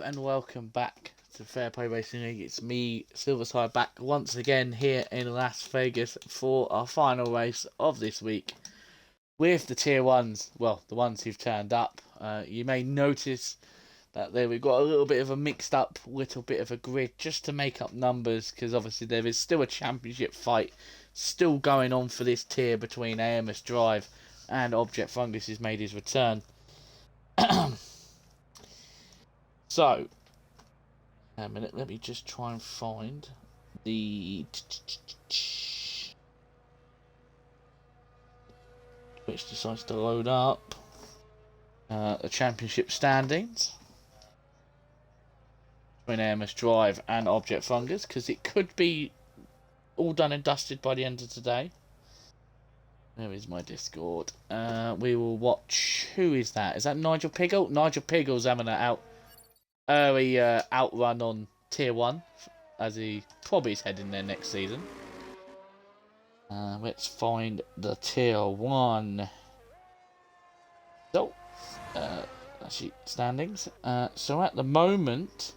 and welcome back to Fair Play Racing League. It's me, Silverside, back once again here in Las Vegas for our final race of this week with the Tier 1s, well, the ones who've turned up. You may notice that there we've got a little bit of a mixed up, little bit of a grid just to make up numbers, because obviously there is still a championship fight still going on for this tier between AMS Drive and Object Fungus has made his return. So, a minute, let me just try and find the which decides to load up the championship standings between AMS Drive and Object Fungus, because it could be all done and dusted by the end of today. There is my Discord. We will watch. Who is that? Is that Nigel Piggle? Nigel Piggle's having an early outrun on Tier 1, as he probably is heading there next season. Let's find the Tier 1. So, actually, standings. So at the moment,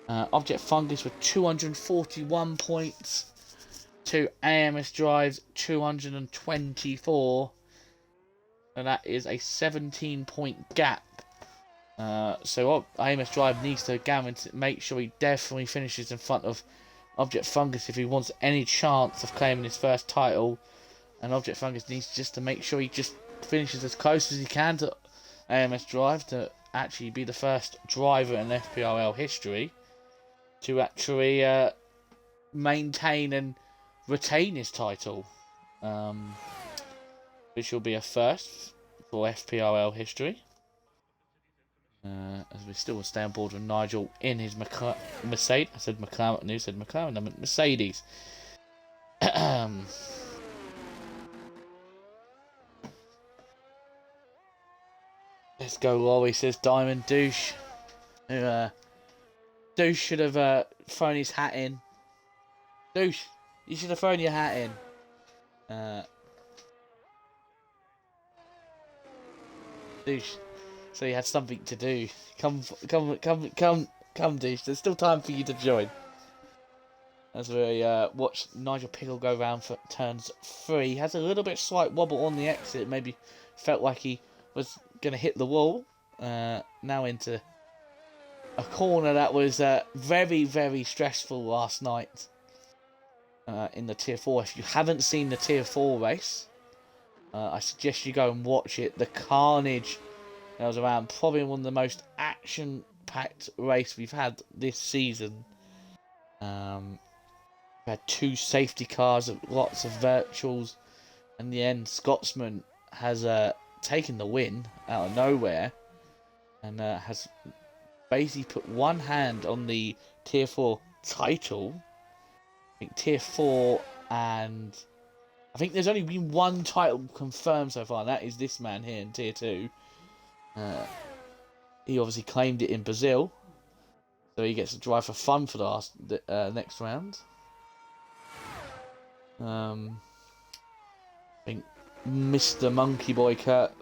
Object Fungus with 241 points to AMS Drive's 224. And that is a 17-point gap. So AMS Drive needs to make sure he definitely finishes in front of Object Fungus if he wants any chance of claiming his first title. And Object Fungus needs just to make sure he just finishes as close as he can to AMS Drive to actually be the first driver in FPRL history to actually maintain and retain his title, which will be a first for FPRL history. As we still stay on board with Nigel in his Mercedes. I said McLaren. Who said McLaren? I meant Mercedes. Let's go, Laurie, says Diamond Douche. Douche should have thrown his hat in. Douche, you should have thrown your hat in. Douche. So you had something to do. Come, Douche. There's still time for you to join. As we watch Nigel Piggle go round for turns 3. He has a little bit slight wobble on the exit. Maybe felt like he was going to hit the wall. Now into a corner that was very, very stressful last night in the Tier 4. If you haven't seen the Tier 4 race, I suggest you go and watch it. The carnage that was around, probably one of the most action-packed race we've had this season. We had 2 safety cars, lots of virtuals. In the end, Scotsman has taken the win out of nowhere and has basically put one hand on the Tier 4 title. I think Tier 4, and I think there's only been one title confirmed so far, and that is this man here in Tier 2. He obviously claimed it in Brazil, so he gets to drive for fun for the next round. I think Mr. Monkey Boy Kurt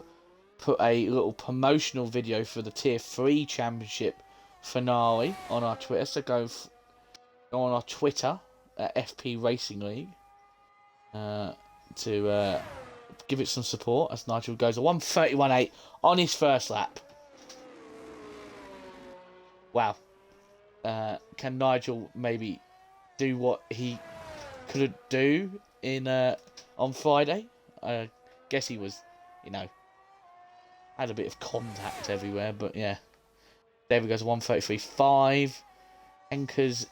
put a little promotional video for the Tier 3 Championship finale on our Twitter, so go on our Twitter at FP Racing League to give it some support as Nigel goes a 1:31.8 on his first lap. Wow. Can Nigel maybe do what he couldn't do in on Friday? I guess he was, had a bit of contact everywhere, but yeah. David goes 1:33.5. Henker's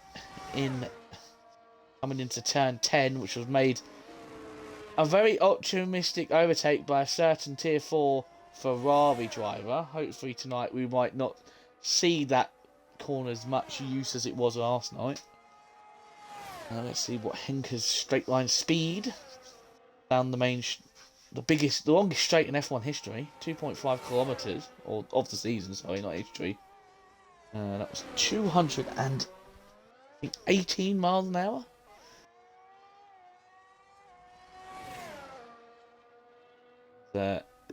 coming into turn 10, which was made a very optimistic overtake by a certain Tier 4 Ferrari driver. Hopefully tonight we might not see that corner as much use as it was last night. Let's see what Henker's straight line speed down the main, the longest straight in F1 history, 2.5 kilometers, or of the season. Sorry, not history. That was 218 miles an hour.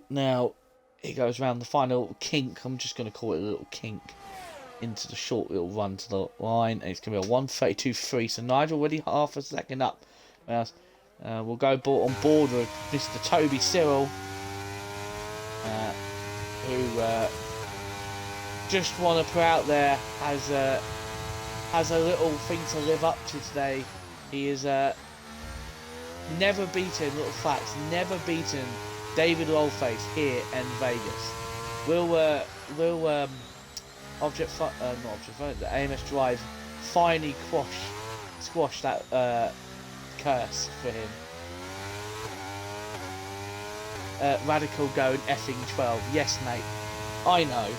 Now, he goes around the final kink. I'm just going to call it a little kink. into the short little run to the line, and it's going to be a 1:32.3. So Nigel already half a second up. We'll go on board with Mr. Toby Cyril, who just want to put out there has a little thing to live up to today. He is never beaten, little facts, never beaten David Lolface here in Vegas. Will the AMS Drive finally squash that curse for him? Radical going effing 12. Yes, mate. I know.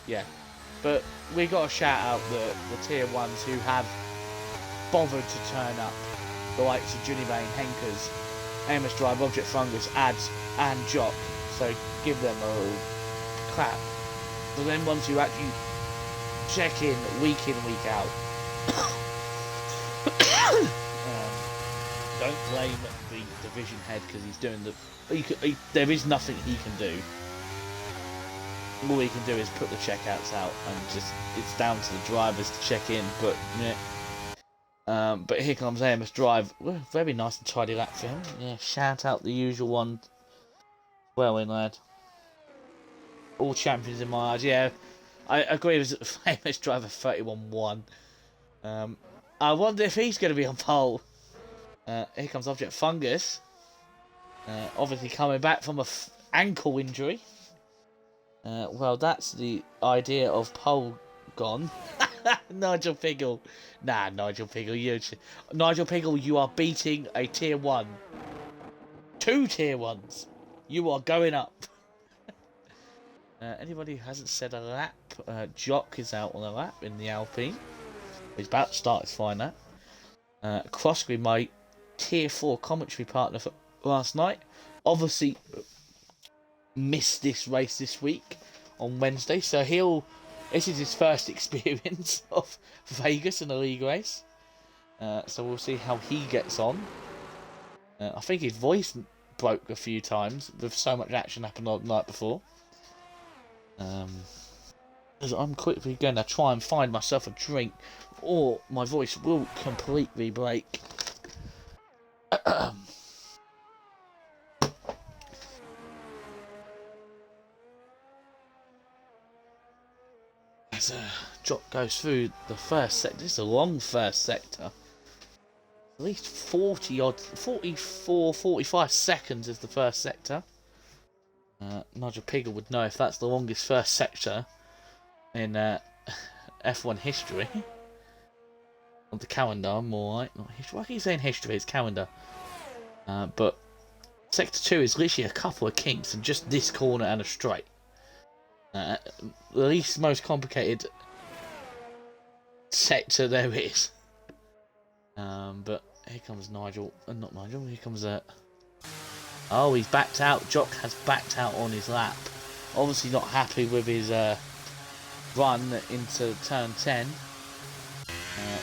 Yeah. But we got to shout out the tier 1s who have bothered to turn up. The likes of Juni Bane, Henkers, AMS Drive, Object Fungus, Ads, and Jock. So give them a little clap. For them ones who actually check in, week out. Don't blame the division head because he's doing there is nothing he can do. All he can do is put the checkouts out, and it's down to the drivers to check in. But yeah. But here comes AMS Drive. Very nice and tidy lap for him. Yeah, shout out the usual one. Well in, lad. All champions in my eyes. Yeah, I agree with AMS Driver 31-1. I wonder if he's going to be on pole. Here comes Object Fungus. Obviously coming back from an ankle injury. Well, that's the idea of pole gone. Nigel Piggle. Nah, Nigel Piggle, you are beating a tier 1. 2 tier 1s. You are going up. Anybody who hasn't said a lap, Jock is out on a lap in the Alpine. He's about to start his fine lap. Crossgreen, my tier 4 commentary partner for last night, obviously missed this race this week on Wednesday, so this is his first experience of Vegas in a league race. So we'll see how he gets on. I think his voice broke a few times with so much action happened the night before. As I'm quickly going to try and find myself a drink, or my voice will completely break. As Jock goes through the first sector, this is a long first sector. At least 45 seconds is the first sector. Nigel Piggle would know if that's the longest first sector in F1 history. On the calendar, more right, not history. Why keep saying history? It's calendar. But sector 2 is literally a couple of kinks and just this corner and a straight. The least most complicated sector there is. But here comes Nigel, not Nigel. Here comes oh, he's backed out. Jock has backed out on his lap. Obviously not happy with his run into turn 10.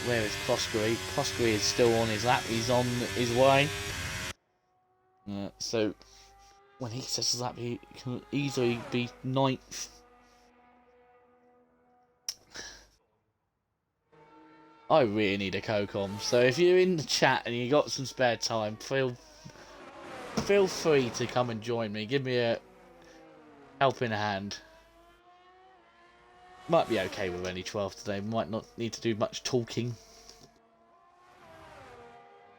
Where is Proskery? Proskery is still on his lap. He's on his way. So when he sets his lap, he can easily be 9th. I really need a Cocom. So if you're in the chat and you got some spare time, feel free to come and join me. Give me a helping hand. Might be okay with only 12 today. Might not need to do much talking.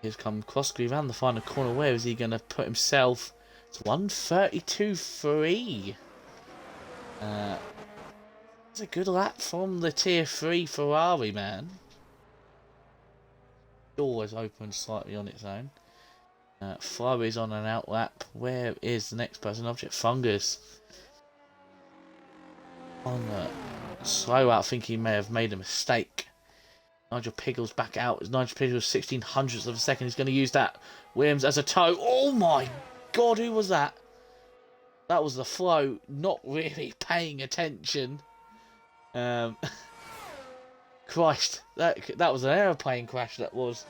Here's come Crossgree around the final corner. Where is he going to put himself? It's 1:32.3. It's a good lap from the tier 3 Ferrari, man. Door is open slightly on its own. Flo is on an out lap. Where is the next person? Object Fungus. On slow out, I think he may have made a mistake. Nigel Piggle's back out. Nigel Piggle's 1600ths of a second. He's going to use that. Williams as a toe. Oh my god, who was that? That was the Flo not really paying attention. Christ, that was an aeroplane crash. That was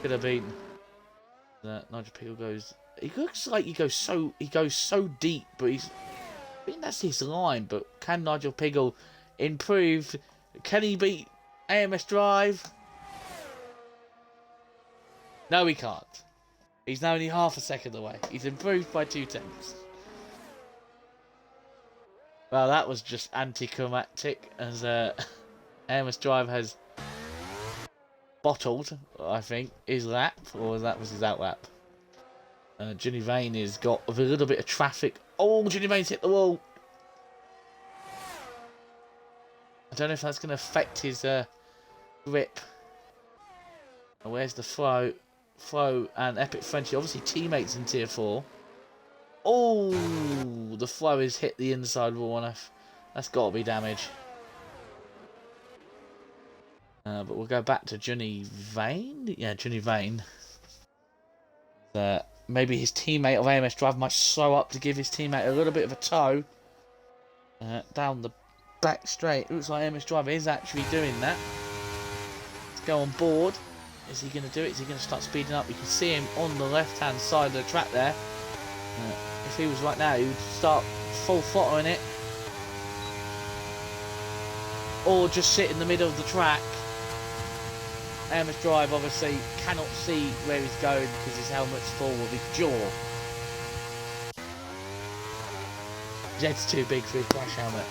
could have been. Nigel Piggle goes he looks like he goes so deep, but I think that's his line. But can Nigel Piggle improve? Can he beat AMS Drive? No, he can't. He's now only half a second away. He's improved by 2/10. Well, that was just anticlimactic, as AMS Drive has bottled, I think, his lap, or that was his out lap. Ginny Vane has got a little bit of traffic. Oh, Ginny Vane's hit the wall. I don't know if that's going to affect his grip. And where's the Flo? Flo and Epic Frenchie, obviously teammates in Tier 4. Oh, the Flo has hit the inside wall, and that's got to be damage. But we'll go back to Ginny Vane. Yeah, Ginny Vane. Maybe his teammate of AMS Drive might slow up to give his teammate a little bit of a tow. Down the back straight. Looks like AMS Drive is actually doing that. Let's go on board. Is he going to do it? Is he going to start speeding up? You can see him on the left-hand side of the track there. If he was right now, he would start full throttling it. Or just sit in the middle of the track. AMS Drive obviously cannot see where he's going because his helmet's full of his jaw. His head's too big for his crash helmet.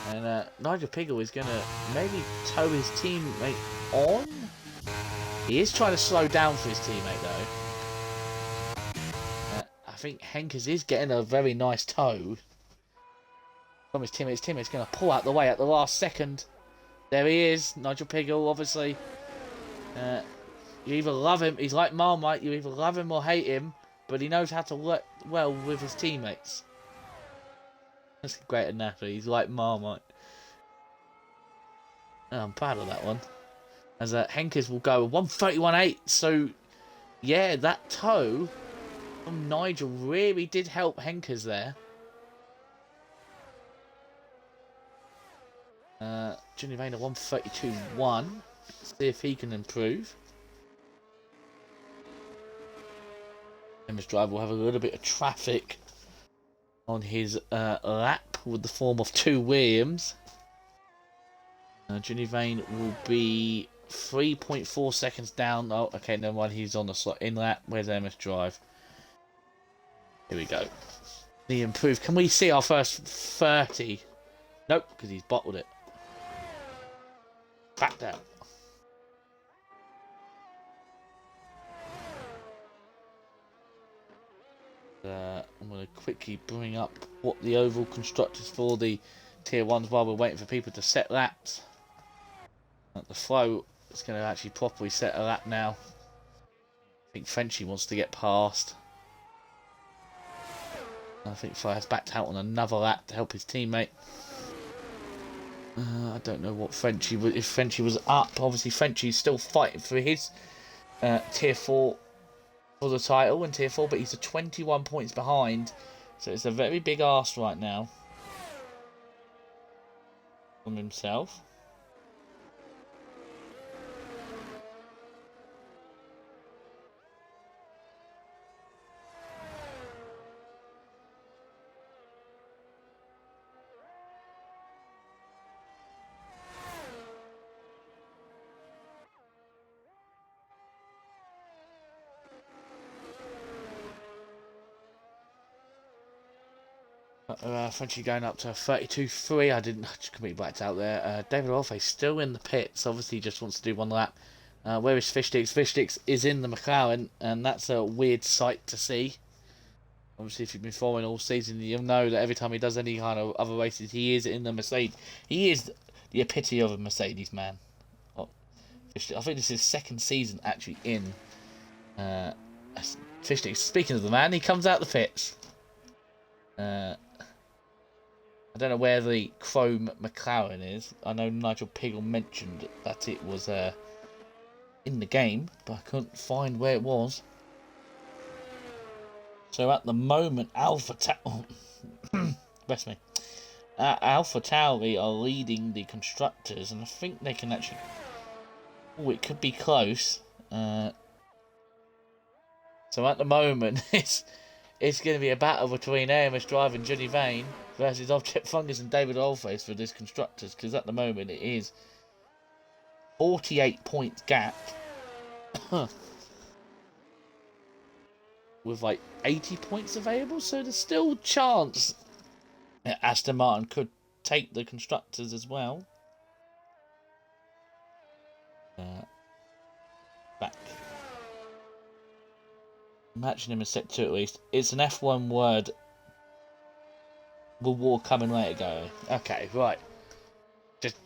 And Nigel Piggle is going to maybe tow his teammate on. He is trying to slow down for his teammate though. I think Henkers is getting a very nice tow from his teammate. His teammate's going to pull out the way at the last second. There he is, Nigel Piggle, obviously. You either love him, he's like Marmite, you either love him or hate him, but he knows how to work well with his teammates. That's great analogy, he's like Marmite. I'm proud of that one. As Henkers will go 131.8, so yeah, that tow from Nigel really did help Henkers there. Junior Vayner 132.1. See if he can improve. AMS Drive will have a little bit of traffic on his lap with the form of 2 Williams. Junior Vane will be 3.4 seconds down. Oh, okay, never mind. He's on the slot in lap. Where's AMS Drive? Here we go. He improved. Can we see our first 30? Nope, because he's bottled it. Backed out. I'm going to quickly bring up what the overall constructors for the Tier 1s while we're waiting for people to set laps. The Flow is going to actually properly set a lap now. I think Frenchie wants to get past. I think Flow has backed out on another lap to help his teammate. I don't know what Frenchie was. If Frenchie was up, obviously Frenchie's still fighting for his Tier 4 for the title in Tier 4, but he's 21 points behind, so it's a very big ask right now from himself. Frenchie going up to 32.3. I didn't completely blacked out there. David Orfe still in the pits. Obviously, just wants to do one lap. Where is Fishdix? Fishdix is in the McLaren, and that's a weird sight to see. Obviously, if you've been following all season, you'll know that every time he does any kind of other races, he is in the Mercedes. He is the epitome of a Mercedes man. I think this is his second season actually in Fishdix. Speaking of the man, he comes out the pits. I don't know where the Chrome McLaren is. I know Nigel Piggle mentioned that it was in the game, but I couldn't find where it was. So at the moment, Alpha Tauri are leading the constructors, and I think they can actually. Oh, it could be close. So at the moment, it's it's going to be a battle between AMS Drive and Johnny Vane versus Object Fungus and David Oldface for this constructors, because at the moment it is 48 points gap with like 80 points available, so there's still a chance that Aston Martin could take the constructors as well. Back. Imagine him in set 2 at least. It's an F1 word. Will war coming later, go? Okay, right. Just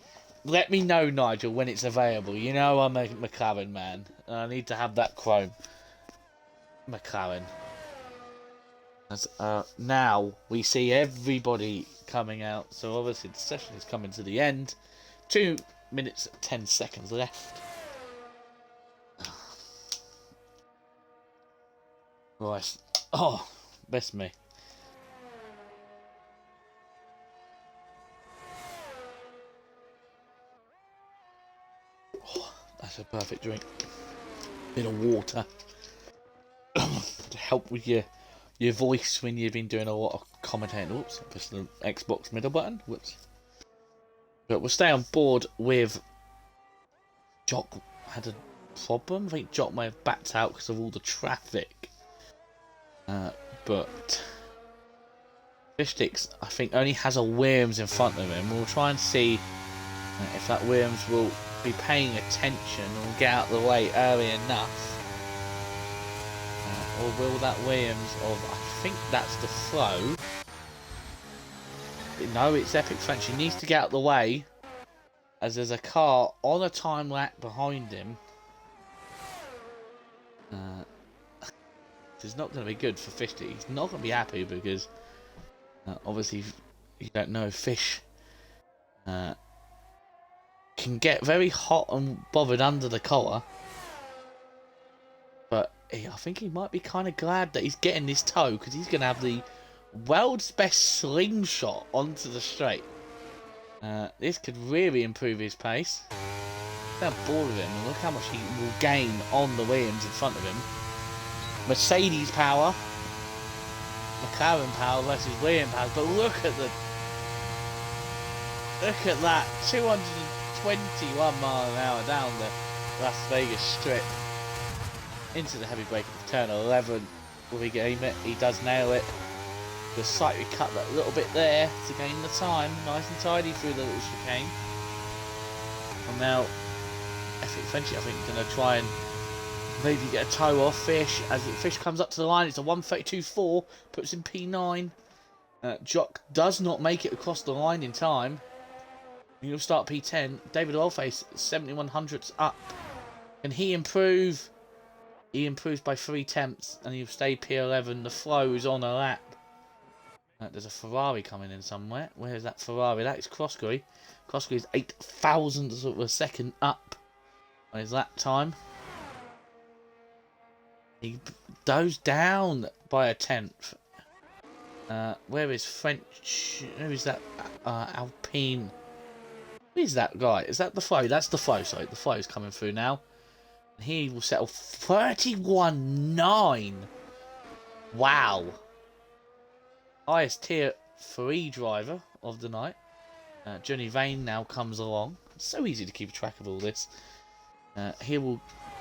let me know, Nigel, when it's available. You know I'm a McLaren man. And I need to have that chrome. McLaren. As, now we see everybody coming out. So obviously the session is coming to the end. 2 minutes 10 seconds left. Right. Oh, best me. Oh, that's a perfect drink. Bit of water to help with your voice when you've been doing a lot of commentating. Oops, I pressed the Xbox middle button. Whoops. But we'll stay on board with Jock. Had a problem. I think Jock may have backed out because of all the traffic. But Fishsticks, I think, only has a Williams in front of him. We'll try and see if that Williams will be paying attention and get out of the way early enough. Or will that Williams of, I think that's the Flow. No, it's Epic French. He needs to get out of the way as there's a car on a time lap behind him. It's not going to be good for Fishty. He's not going to be happy because obviously you don't know, Fish can get very hot and bothered under the collar, but I think he might be kind of glad that he's getting this tow because he's going to have the world's best slingshot onto the straight. This could really improve his pace. Look how bored of him and look how much he will gain on the Williams in front of him. Mercedes power, McLaren power versus Williams power, but look at that 221 mile an hour down the Las Vegas Strip into the heavy braking of turn 11. Will he game it? He does nail it. The slightly cut that little bit there to gain the time, nice and tidy through the little chicane. And now Epic Frenchie, I think, is going to try and maybe get a tow off Fish. As Fish comes up to the line, it's a 1:32.4, puts in P9. Jock does not make it across the line in time. He'll start P10. David Oilface, 7100ths up. Can he improve? He improves by 3 tenths, and he'll stay P11. The Flow is on a lap. There's a Ferrari coming in somewhere. Where is that Ferrari? That is Croskery. Croskery is 8 thousandths of a second up on his lap time. He goes down by a tenth. Where is French? Who is that? Alpine. Who is that guy? Is that the Flow? That's the Flow. Sorry, the Flow is coming through now. He will settle 31.9. Wow. Highest tier 3 driver of the night. Johnny Vane now comes along. It's so easy to keep track of all this.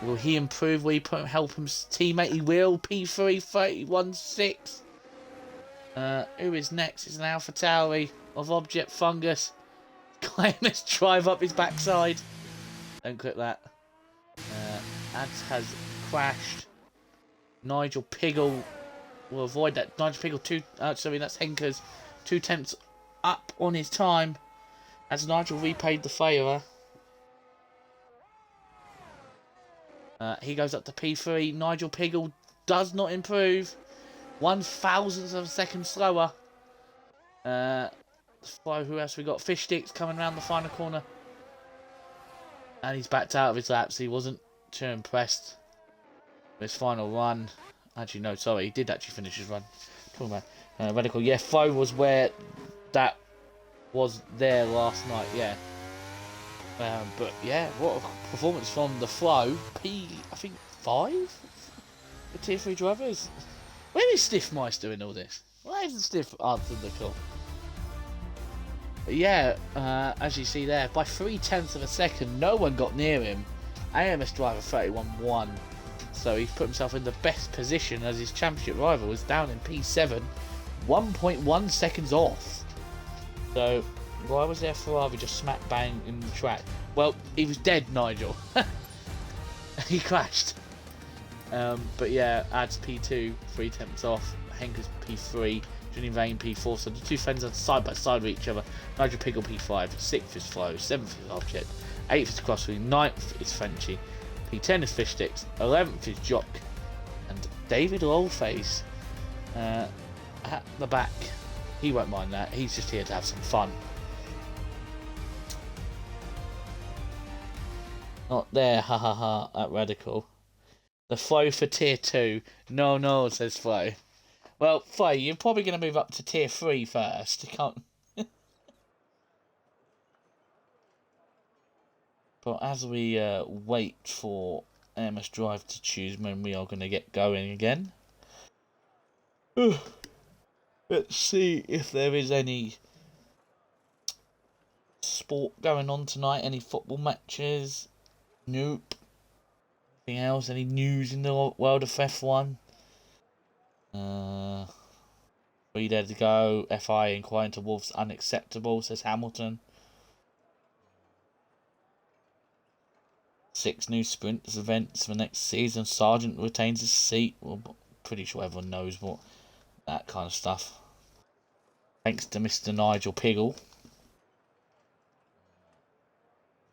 Will he improve? Will he help him teammate? He will. P3 31.6. Who is next? It's an Alpha Tauri of Object Fungus. Let's drive up his backside. Don't click that. Ads has crashed. Nigel Piggle will avoid that. Nigel Piggle sorry, that's Henker's 2 tenths up on his time as Nigel repaid the favour. He goes up to P3. Nigel Piggle does not improve. 1,000th of a second slower. Who else we got? Fishsticks coming around the final corner. And he's backed out of his laps. He wasn't too impressed with his final run. Actually, no, sorry. He did actually finish his run. Talking about Radical. Yeah, Flow was where that was there last night. Yeah. But yeah, what a performance from the Flow. I think 5? The tier 3 drivers. Where is Stiffmeister in all this? Why isn't Stiff answered the call? Yeah, as you see there, by 0.3 of a second, no one got near him. AMS driver 31-1, so he's put himself in the best position as his championship rival was down in P7, 1.1 seconds off. So why was there Ferrari just smack bang in the track? Well, he was dead, Nigel. He crashed. But yeah, adds P2, 0.3 off. Henker's P3, Johnny Vane P4. So the two friends are side by side with each other. Nigel Piggle P5, 6th is Flo, 7th is Object, 8th is Crossway, 9th is Frenchy, P10 is Fishsticks, 11th is Jock, and David Lowface at the back. He won't mind that. He's just here to have some fun. Not there, ha ha ha, at Radical. The Flo for tier 2. No, says Flo. Well, Flo, you're probably going to move up to tier 3 first. You can't. But as we wait for AMS Drive to choose when we are going to get going again, let's see if there is any sport going on tonight. Any football matches? Nope. Anything else? Any news in the world of F1? 3 days to go. FI inquiring to Wolves unacceptable, says Hamilton. 6 new sprinters events for next season. Sargent retains his seat. Well, pretty sure everyone knows what that kind of stuff. Thanks to Mr. Nigel Piggle.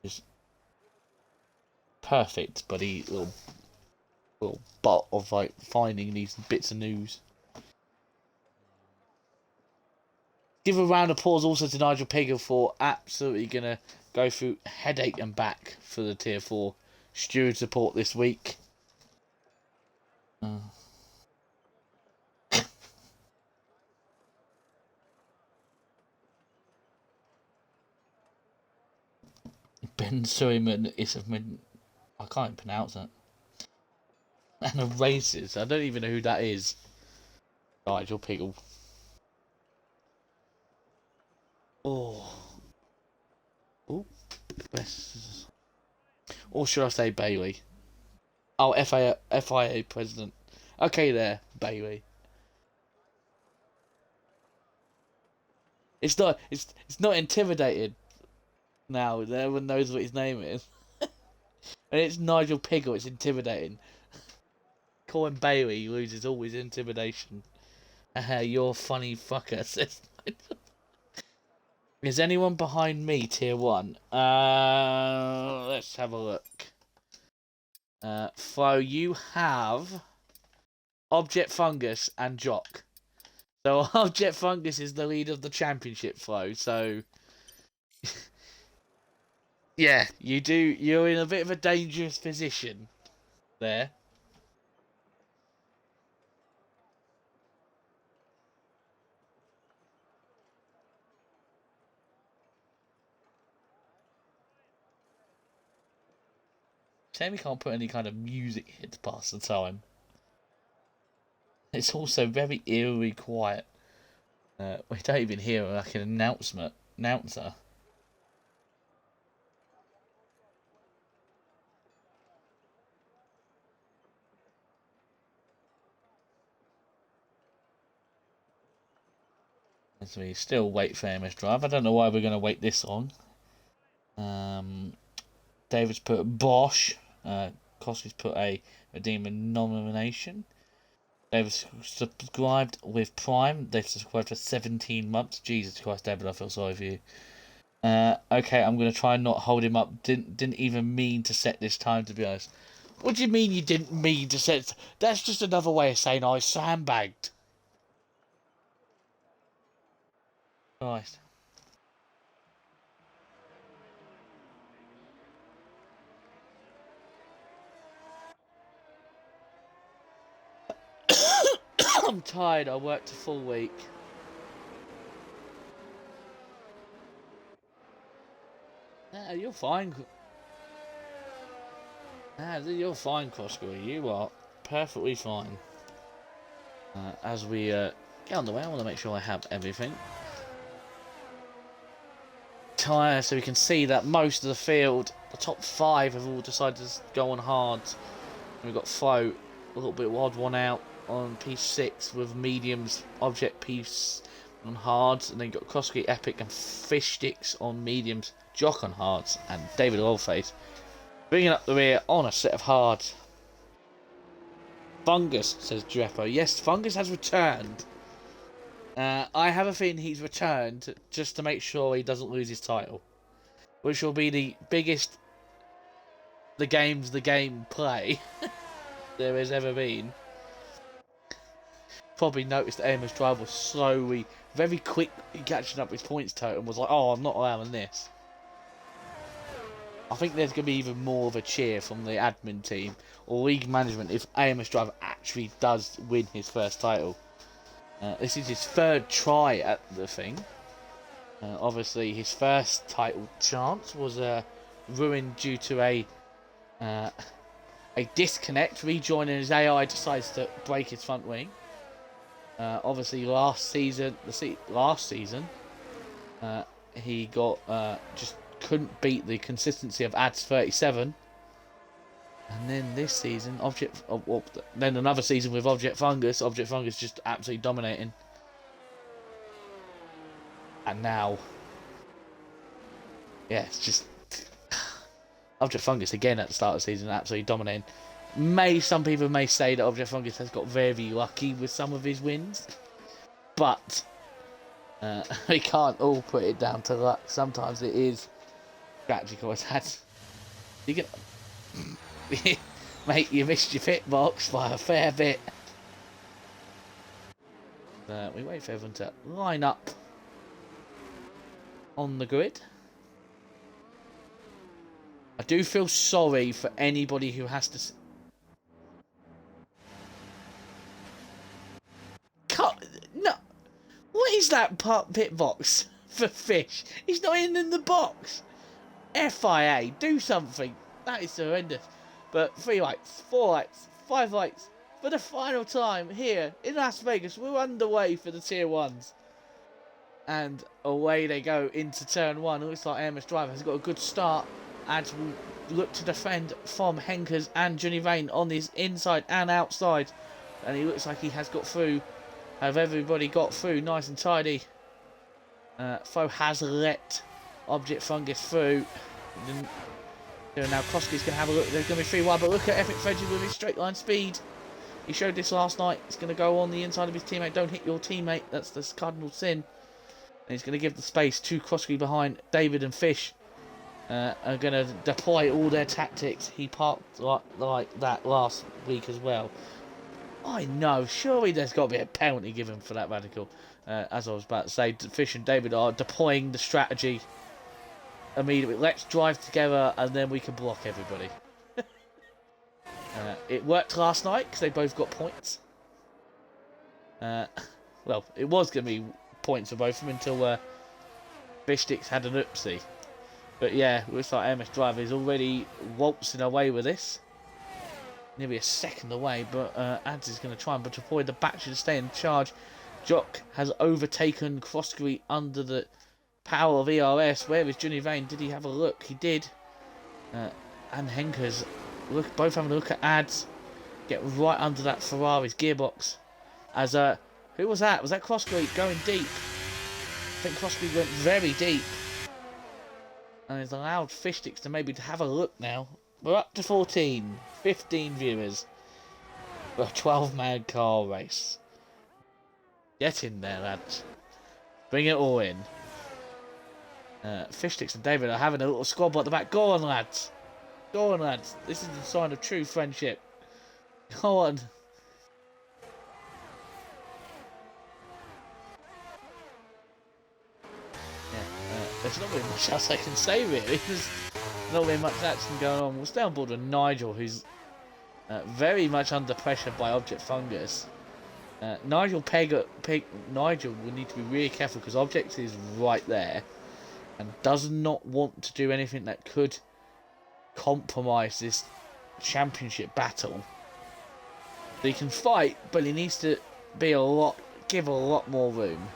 Just perfect, buddy. Little bot of like finding these bits of news. Give a round of applause also to Nigel Piggle for absolutely gonna go through headache and back for the tier 4 steward support this week. Ben Suleiman is I can't pronounce it. And a racist. I don't even know who that is. Nigel Piggle. Oh. Or should I say Bailey? Oh, FIA president. Okay there, Bailey. It's not intimidated now. Everyone knows what his name is. And it's Nigel Piggle, it's intimidating. Call him Bailey, he loses all his intimidation. You're a funny fucker, says Nigel. Is anyone behind me, tier 1? Let's have a look. Flo, you have Object Fungus and Jock. So Object Fungus is the lead of the championship, Flo. So yeah, you're in a bit of a dangerous position there. Shame we can't put any kind of music here to pass the time. It's also very eerily quiet. We don't even hear like an announcer. As we still wait for AMS Drive. I don't know why we're going to wait this long. David's put Bosch. Koski's put a Redeemer nomination. They've subscribed with Prime. They've subscribed for 17 months. Jesus Christ, David, I feel sorry for you. Okay, I'm going to try and not hold him up. Didn't even mean to set this time, to be honest. What do you mean you didn't mean to set... That's just another way of saying I sandbagged. Christ. I'm tired. I worked a full week. Nah, you're fine. Nah, you're fine, Costco. You are perfectly fine. As we get on the way, I want to make sure I have everything. Tyre, so we can see that most of the field, the top 5 have all decided to go on hards. And we've got Flo, a little bit odd one out on P6 with mediums, object piece on hards, and then you've got Crossgate, Epic and Fish Sticks on mediums, Jock on hards, and David Oldface bringing up the rear on a set of hards. Fungus, says Drepo. Yes, Fungus has returned. I have a feeling he's returned just to make sure he doesn't lose his title, which will be the biggest the game play there has ever been. Probably noticed that Amos Drive was slowly, very quickly catching up his points total and was like, oh, I'm not allowing this. I think there's going to be even more of a cheer from the admin team or league management if Amos Driver actually does win his first title. This is his 3rd try at the thing. Obviously, his first title chance was ruined due to a disconnect. Rejoining his AI decides to break his front wing. Obviously, last season, he got just couldn't beat the consistency of Ads 37. And then this season, then another season with Object Fungus just absolutely dominating. And now, yeah, it's just Object Fungus again at the start of the season, absolutely dominating. Some people may say that Object Fungus has got very lucky with some of his wins, but we can't all put it down to luck. Sometimes it is practical. You get. Mate, you missed your pit box by a fair bit. We wait for everyone to line up on the grid. I do feel sorry for anybody who has to... No! What is that pit box for Fish? He's not in the box! FIA, do something. That is horrendous. But 3 lights, 4 lights, 5 lights. For the final time here in Las Vegas, we're underway for the Tier 1s. And away they go into turn 1. It looks like Amos Driver has got a good start. Ads will look to defend from Henkers and Johnny Vane on his inside and outside. And he looks like he has got through. Have everybody got through nice and tidy. Foe has let Object Fungus through. Now Koski's going to have a look. There's going to be 3 wide, but look at Epic Freddy with his straight line speed. He showed this last night. He's going to go on the inside of his teammate. Don't hit your teammate. That's the cardinal sin. And he's going to give the space to Koski behind. David and Fish are going to deploy all their tactics. He parked like that last week as well. I know. Surely there's got to be a penalty given for that radical. As I was about to say, Fish and David are deploying the strategy immediately. Let's drive together and then we can block everybody. It worked last night because they both got points. Well, it was going to be points for both of them until Fish Sticks had an oopsie. But yeah, it looks like MS Driver is already waltzing away with this. Nearly a second away, but Ads is going to try and deploy the battery to stay in charge. Jock has overtaken Crossgreet under the power of ERS. Where is Johnny Vane? Did he have a look? He did. And Henkers both having a look at Ads. Get right under that Ferrari's gearbox. As who was that? Was that Crossgreet going deep? I think Crossgreet went very deep. And it's allowed Fish Sticks to maybe have a look now. We're up to 15 viewers for a 12-man car race. Get in there, lads. Bring it all in. Fish Sticks and David are having a little squabble at the back. Go on, lads. Go on, lads. This is the sign of true friendship. Go on. There's not really much else I can say, really. There's not really much action going on. We'll stay on board with Nigel, who's very much under pressure by Object Fungus. Nigel will need to be really careful because Object is right there and does not want to do anything that could compromise this championship battle. So he can fight, but he needs to give a lot more room.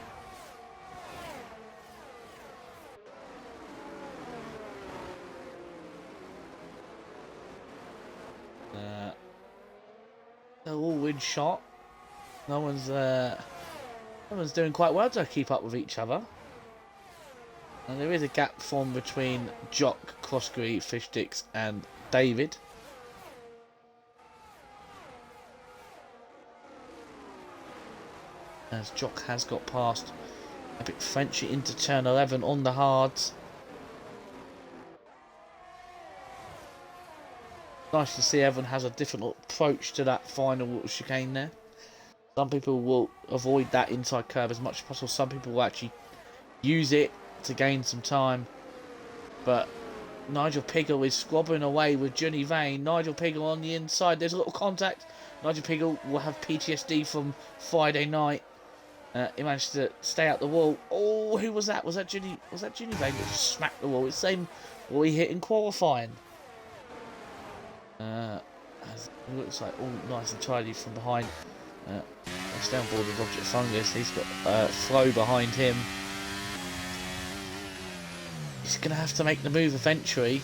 They're all in shot. No one's doing quite well to keep up with each other. And there is a gap formed between Jock, Croskery, Fishsticks and David. As Jock has got past Epic Frenchy into turn 11 on the hards. Nice to see everyone has a different approach to that final chicane there. Some people will avoid that inside curve as much as possible. Some people will actually use it to gain some time. But Nigel Piggle is squabbling away with Johnny Vane. Nigel Piggle on the inside. There's a little contact. Nigel Piggle will have PTSD from Friday night. He managed to stay out the wall. Oh, who was that? Was that Johnny Vane that just smacked the wall? It's the same wall he hit in qualifying. As it looks like all nice and tidy from behind. He's down board with Object Fungus. He's got Flo behind him. He's going to have to make the move eventually.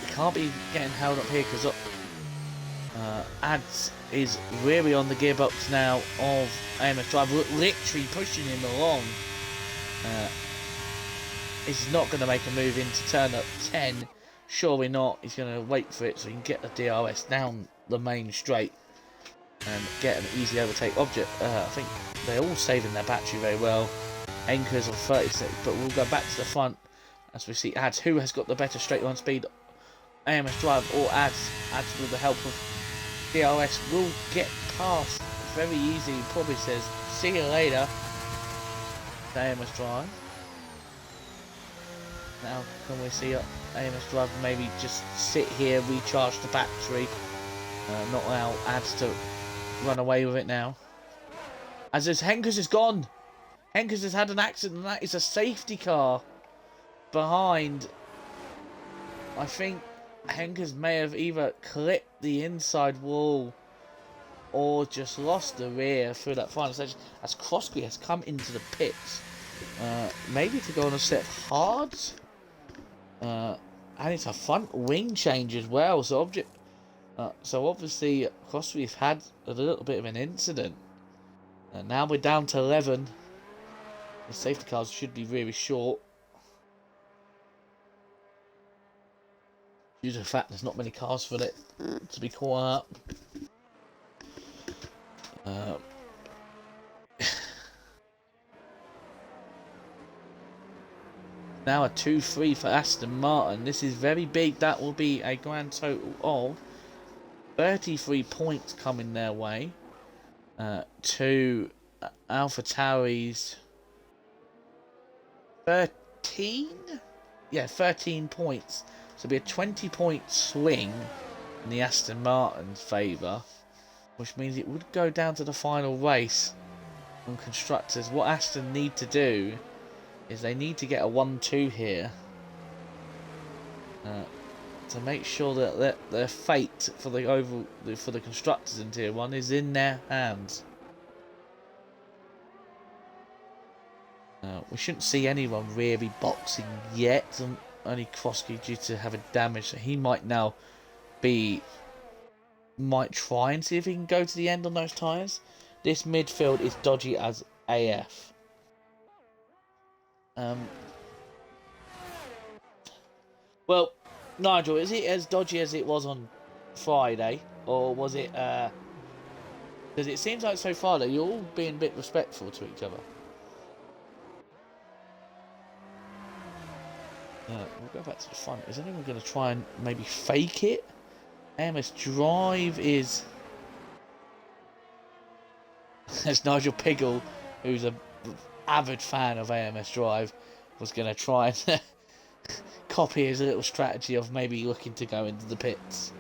He can't be getting held up here because Ads is really on the gearbox now of AMS Drive, literally pushing him along. He's not going to make a move into turn up 10. Surely not. He's going to wait for it so he can get the DRS down the main straight and get an easy overtake. Object, I think they're all saving their battery very well. Anchors on 36, but we'll go back to the front as we see Ads, who has got the better straight line speed. AMS Drive or Ads with the help of DRS will get past very easy. He probably says, see you later. AMS Drive. Now can we see AMS Drive maybe just sit here, recharge the battery, not allow Ads to run away with it now. As this Henkers is gone. Henkers has had an accident and that is a safety car behind. I think Henkers may have either clipped the inside wall or just lost the rear through that final section as Crosby has come into the pits. Maybe to go on a set hard. And it's a front wing change as well. So obviously Crosby's had a little bit of an incident. Now we're down to 11. The safety cars should be really short. Due to the fact there's not many cars for it to be caught up. Now a 2-3 for Aston Martin. This is very big. That will be a grand total of 33 points coming their way. To AlphaTauri's 13? Yeah, 13 points. So it'll be a 20-point swing in the Aston Martin's favour, which means it would go down to the final race on constructors. What Aston need to do is they need to get a 1-2 here to make sure that their fate for the constructors in Tier 1 is in their hands. We shouldn't see anyone really boxing yet. Only Krosky due to having damage, so he might try and see if he can go to the end on those tyres. This midfield is dodgy as AF. Well, Nigel, is it as dodgy as it was on Friday, or was it? Because it seems like so far that you're all being a bit respectful to each other. We'll go back to the front. Is anyone going to try and maybe fake it? AMS Drive is... There's Nigel Piggle, who's an avid fan of AMS Drive, was going to try and copy his little strategy of maybe looking to go into the pits.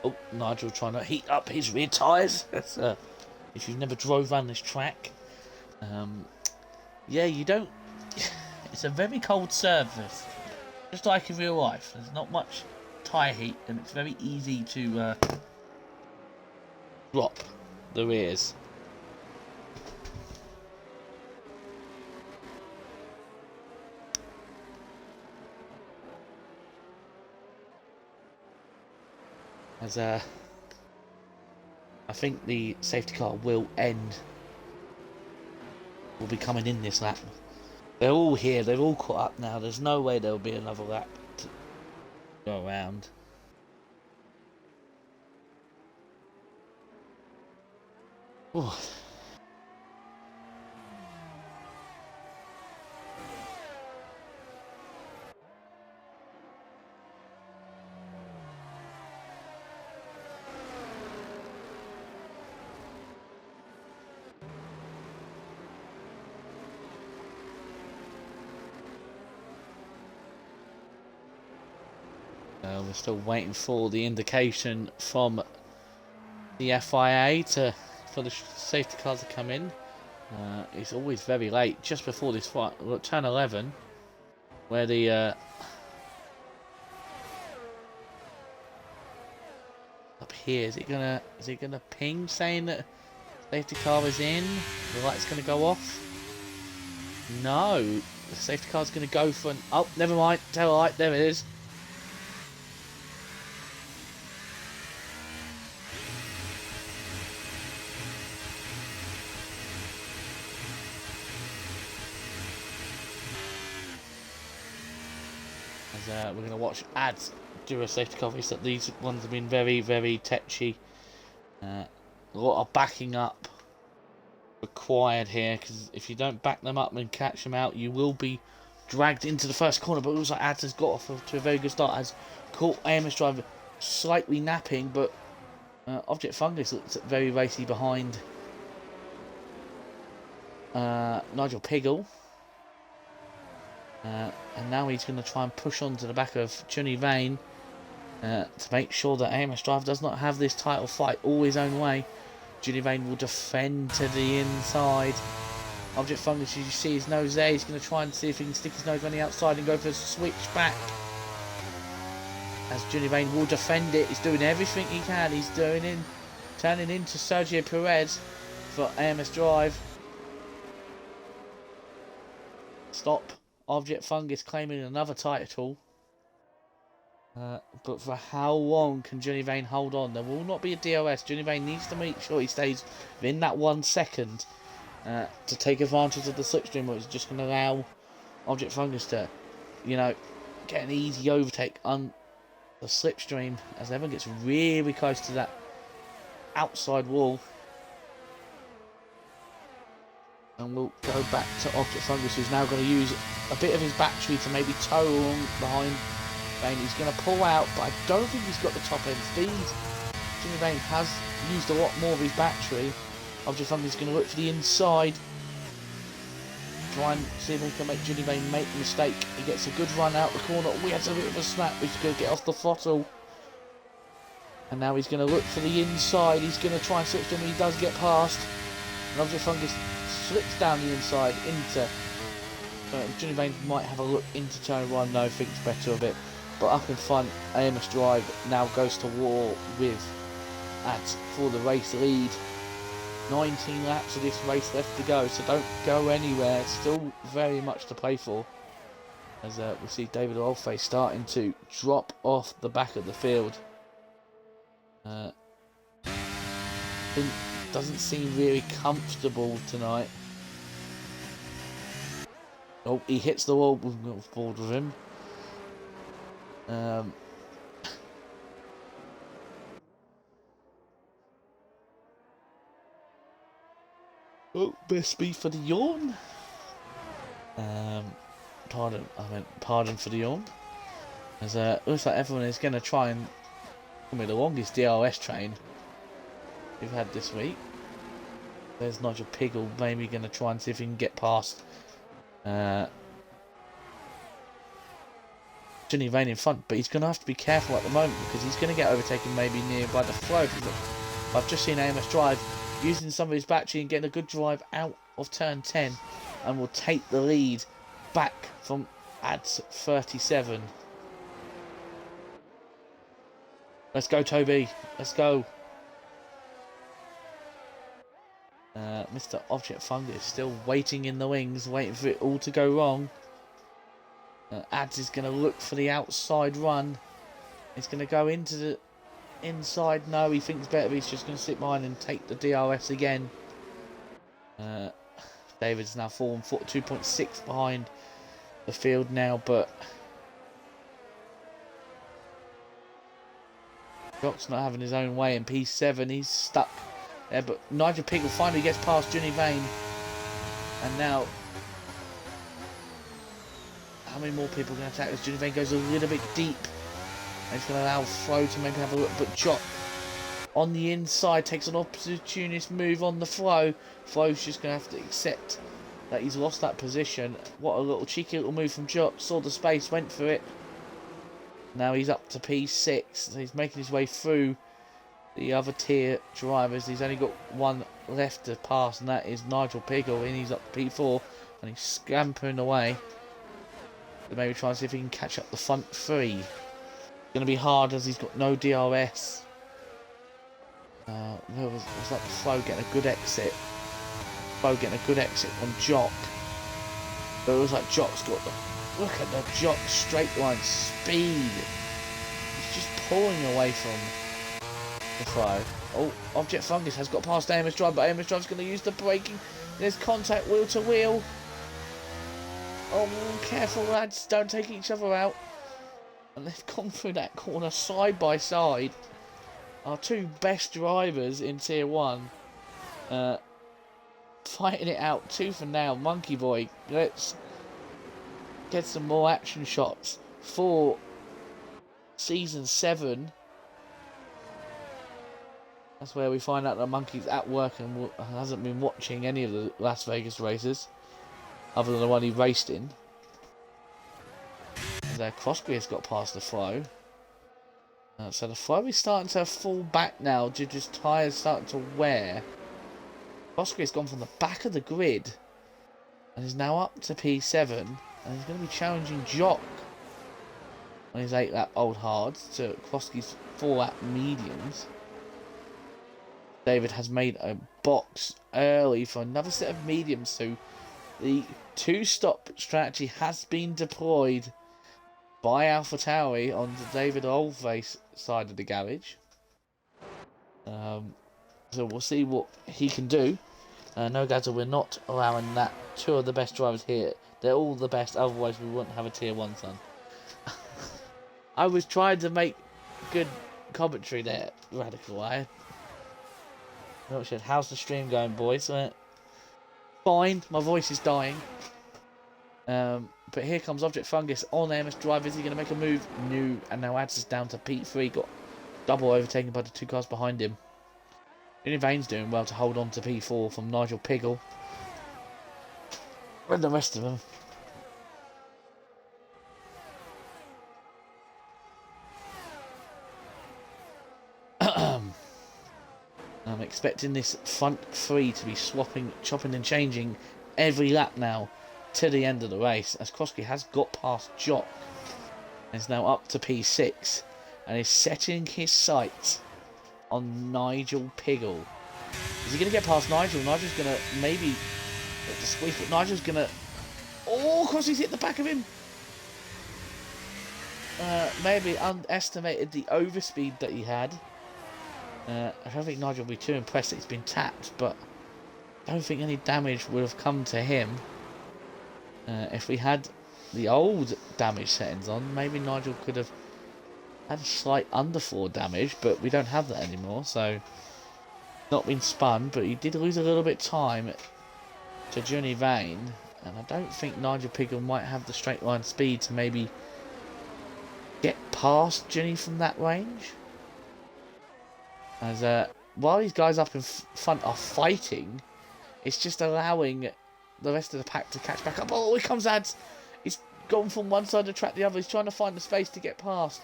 Oh, Nigel trying to heat up his rear tyres. If you've never drove around this track, Yeah, you don't... It's a very cold surface. Just like in real life. There's not much tyre heat, and it's very easy to drop the rears. As I think the safety car will be coming in this lap. They're all here, they're all caught up now. There's no way there'll be another lap to go around. Ooh. We're still waiting for the indication from the FIA for the safety cars to come in. It's always very late, just before this fight. Look, turn 11, where the up here is it gonna ping saying that safety car is in? The light's gonna go off. No, the safety car's gonna go for an... Oh, never mind. Tail light. There it is. We're going to watch ads do a safety car race. That these ones have been very, very tetchy. A lot of backing up required here, because if you don't back them up and catch them out, you will be dragged into the first corner. But it looks like ads has got off to a very good start. Has caught AMS driver slightly napping, but Object Fungus looks very racy behind Nigel Piggle. And now he's going to try and push on to the back of Johnny Vane to make sure that AMS Drive does not have this title fight all his own way. Johnny Vane will defend to the inside. Object Fungus, as you see his nose there, he's going to try and see if he can stick his nose on the outside and go for a switch back. As Johnny Vane will defend it, he's doing everything he can. He's turning into Sergio Perez for AMS Drive. Stop. Object Fungus claiming another title. But for how long can Johnny Vane hold on? There will not be a DRS. Johnny Vane needs to make sure he stays within that 1 second to take advantage of the slipstream, which is just going to allow Object Fungus to, get an easy overtake on the slipstream as everyone gets really close to that outside wall. And we'll go back to Object Fungus, who's now going to use a bit of his battery to maybe tow along behind Vane. He's going to pull out, but I don't think he's got the top end speed. Jimmy Vane has used a lot more of his battery. Object Fungus is going to look for the inside. Try and see if he can make Jimmy Vane make a mistake. He gets a good run out the corner. We had a bit of a snap. He's going to get off the throttle. And now he's going to look for the inside. He's going to try and switch to him. He does get past. And Object Fungus slips down the inside into... Johnny Vane might have a look into turn 1. No, thinks better of it. But up in front, AMS Drive now goes to war with ads for the race lead. 19 laps of this race left to go, so don't go anywhere. It's still very much to play for. As we see David Oldface starting to drop off the back of the field. Doesn't seem really comfortable tonight. Oh, he hits the wall. We've got bored with him. Oh, best speed for the yawn. Pardon for the yawn. As looks like everyone is going to try and give me the longest DRS train we've had this week. There's Nigel Piggle, maybe going to try and see if he can get past Johnny Vane in front, but he's going to have to be careful at the moment because he's going to get overtaken maybe near by the flow. I've just seen AMS Drive using some of his battery and getting a good drive out of turn 10. and will take the lead back from Ads 37. Let's go, Toby. Let's go. Mr. Object Fungus still waiting in the wings, waiting for it all to go wrong. Ads is going to look for the outside run. He's going to go into the inside. No, he thinks better. He's just going to sit behind and take the DRS again. David's now fallen 2.6 behind the field now, but Jock's not having his own way in P7. He's stuck there, but Nigel Piggle finally gets past Johnny Vane. And now, how many more people are going to attack as Johnny Vane goes a little bit deep? And it's going to allow Flo to maybe have a look, but Jock on the inside takes an opportunist move on the Flo. Flo's just going to have to accept that he's lost that position. What a little cheeky little move from Jock. Saw the space, went for it. Now he's up to P6. So he's making his way through the other tier drivers. He's only got one left to pass, and that is Nigel Piggle. And he's up to P4, and he's scampering away. But maybe try and see if he can catch up the front three. It's going to be hard as he's got no DRS. There was like the Flo getting a good exit. Flo getting a good exit on Jock. But it was like Jock's got the... Look at the Jock straight line speed. He's just pulling away from the Flo. Oh, Object Fungus has got past AMS Drive, but AMS Drive's going to use the braking. There's contact wheel to wheel. Oh, careful lads, don't take each other out. And they've gone through that corner side by side. Our two best drivers in Tier 1 fighting it out tooth and nail. Monkey Boy, let's get some more action shots for Season 7. That's where we find out that Monkey's at work and hasn't been watching any of the Las Vegas races other than the one he raced in. And Crossgreer's got past the Flo. So the Flo is starting to fall back now due to his tyres starting to wear. Crossgreer's gone from the back of the grid and is now up to P7, and he's going to be challenging Jock on his 8-lap old hards to Krosky's 4-lap mediums. David has made a box early for another set of mediums, so the two-stop strategy has been deployed by AlphaTauri on the David Oldface side of the garage. So we'll see what he can do. No, Gazza, we're not allowing that. Two of the best drivers here. They're all the best, otherwise we wouldn't have a Tier 1, son. I was trying to make good commentary there, Radical. How's the stream going, boys? Fine, my voice is dying. But here comes Object Fungus on AMS Drive. Is he going to make a move? No. And now Ads is down to P3. Got double overtaken by the two cars behind him. Johnny Vane's doing well to hold on to P4 from Nigel Piggle. And the rest of them. I'm expecting this front three to be swapping, chopping and changing every lap now to the end of the race, as Krosky has got past Jock and is now up to P6 and is setting his sights on Nigel Piggle. Is he going to get past Nigel? Nigel's going to maybe get the squeeze, but Nigel's going to... Oh, Krosky's hit the back of him. Maybe underestimated the overspeed that he had. I don't think Nigel will be too impressed that he's been tapped, but I don't think any damage would have come to him. If we had the old damage settings on, maybe Nigel could have had a slight underfloor damage, but we don't have that anymore, so not been spun, but he did lose a little bit of time to Johnny Vane, and I don't think Nigel Piggle might have the straight line speed to maybe get past Johnny from that range. As while these guys up in front are fighting, it's just allowing the rest of the pack to catch back up. Oh, here comes Ads. He's gone from one side of the track to the other. He's trying to find the space to get past.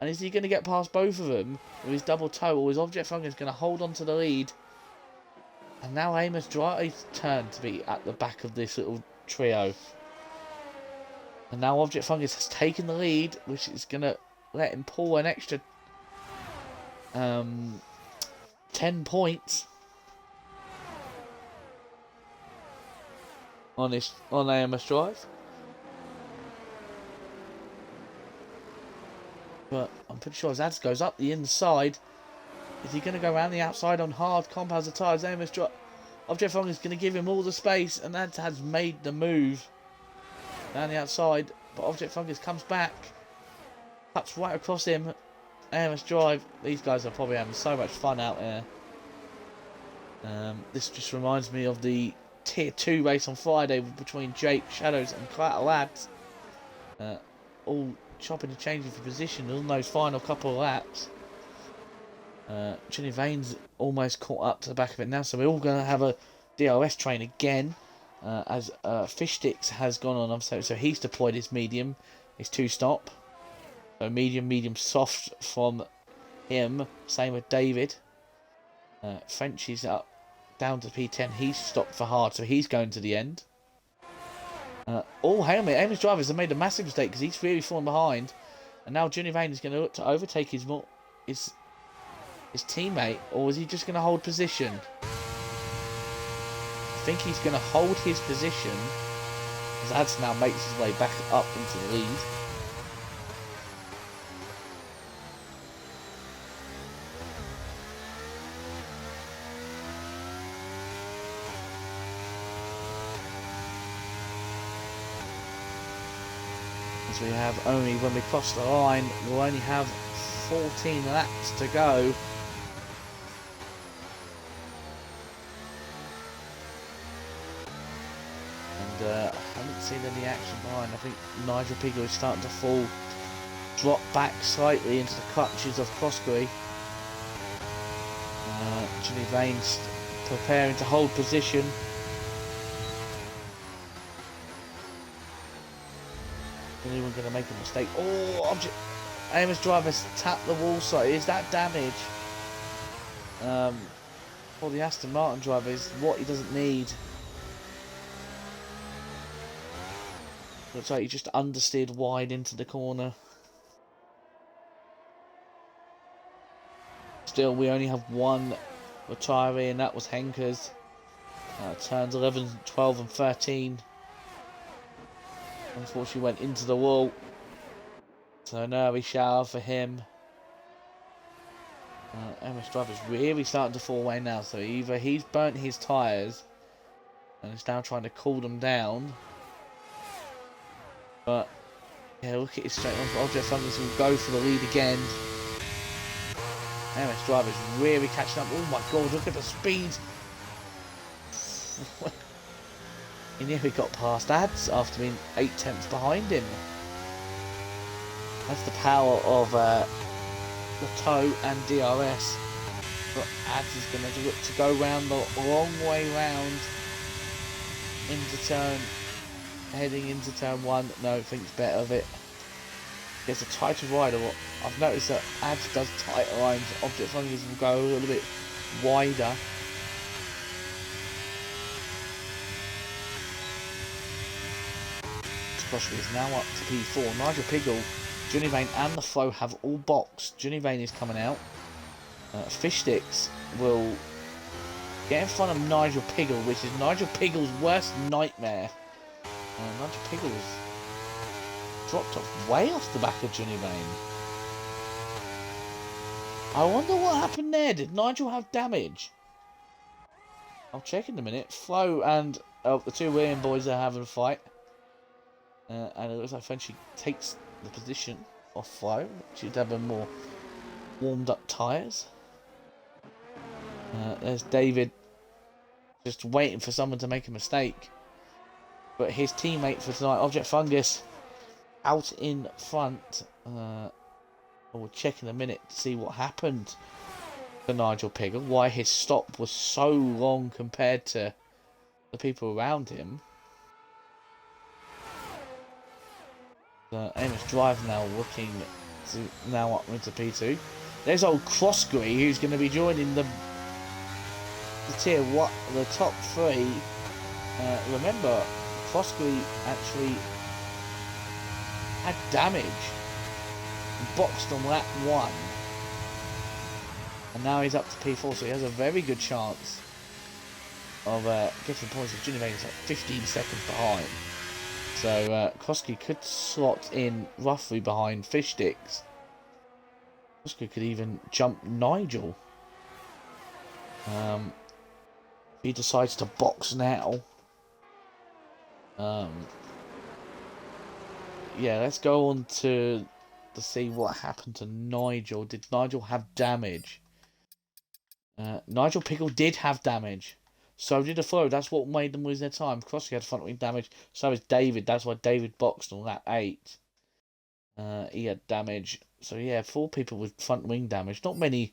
And is he going to get past both of them with his double toe, or is Object Fungus going to hold on to the lead? And now Amos Drive's turn to be at the back of this little trio. And now Object Fungus has taken the lead, which is going to let him pull an extra 10 points on Amos Drive. But I'm pretty sure as Ads goes up the inside, is he going to go around the outside on hard compounds of tyres? Object Fungus is going to give him all the space, and Ads has made the move down the outside. But Object Fungus comes back, cuts right across him. Amos Drive, these guys are probably having so much fun out there. This just reminds me of the Tier 2 race on Friday between Jake, Shadows and quite a lads. All chopping and changing for position on those final couple of laps. Johnny Vane's almost caught up to the back of it now, so we're all going to have a DRS train again, as Fish Sticks has gone on, so he's deployed his medium, his 2-stop. So medium, soft from him, same with David. Frenchie's up, down to P10, he's stopped for hard, so he's going to the end. Helmet, Amos Drivers have made a massive mistake because he's really fallen behind. And now Johnny Vane is going to look to overtake his teammate, or is he just going to hold position? I think he's going to hold his position as Ads now makes his way back up into the lead. As we have only, when we cross the line, we'll only have 14 laps to go. And I haven't seen any action behind. I think Nigel Piggle is starting to fall, drop back slightly into the clutches of Croskery. Johnny Vane's preparing to hold position. Anyone going to make a mistake? Amos Driver's tapped the wall side. Is that damage? For the Aston Martin driver is what he doesn't need. Looks like he just understeered wide into the corner. Still, we only have one retiree, and that was Henkers. Turns 11, 12 and 13. Unfortunately went into the wall. So no early shower for him. Amos Driver's really starting to fall away now. So either he's burnt his tyres and is now trying to cool them down. But yeah, look at his straight on. Object Fungus will go for the lead again. Amos Driver's really catching up. Oh my god, look at the speed. He nearly got past Ads after being 8 tenths behind him. That's the power of the toe and DRS. But Ads is going to look to go round the long way round into turn, heading into turn 1. No, thinks better of it. Gets a tighter rider. I've noticed that Ads does tighter lines. Object Fungus will go a little bit wider. Crosby is now up to P4. Nigel Piggle, Johnny Vane and the Flow have all boxed. Johnny Vane is coming out. Fish Sticks will get in front of Nigel Piggle, which is Nigel Piggle's worst nightmare. Nigel Piggle's dropped off way off the back of Johnny Vane. I wonder what happened there. Did Nigel have damage? I'll check in a minute. Flo and the two William boys are having a fight. And it looks like Frenchie takes the position off Flo. She's having more warmed up tyres. There's David just waiting for someone to make a mistake. But his teammate for tonight, Object Fungus, out in front. We'll check in a minute to see what happened to Nigel Piggle. Why his stop was so long compared to the people around him. Amos Drive now looking to now up into P2. There's old Croskery who's going to be joining the the top three. Remember, Crosby actually had damage, boxed on lap 1, and now he's up to P4, so he has a very good chance of getting points. If Jimmy Vane is like 15 seconds behind, so Krosky could slot in roughly behind Fish Sticks. Krosky could even jump Nigel. If he decides to box now. Yeah, let's go on to see what happened to Nigel. Did Nigel have damage? Nigel Pickle did have damage. So did the Flow. That's what made them lose their time. Crosby had front wing damage. So is David. That's why David boxed on lap 8. He had damage. So yeah, 4 people with front wing damage. Not many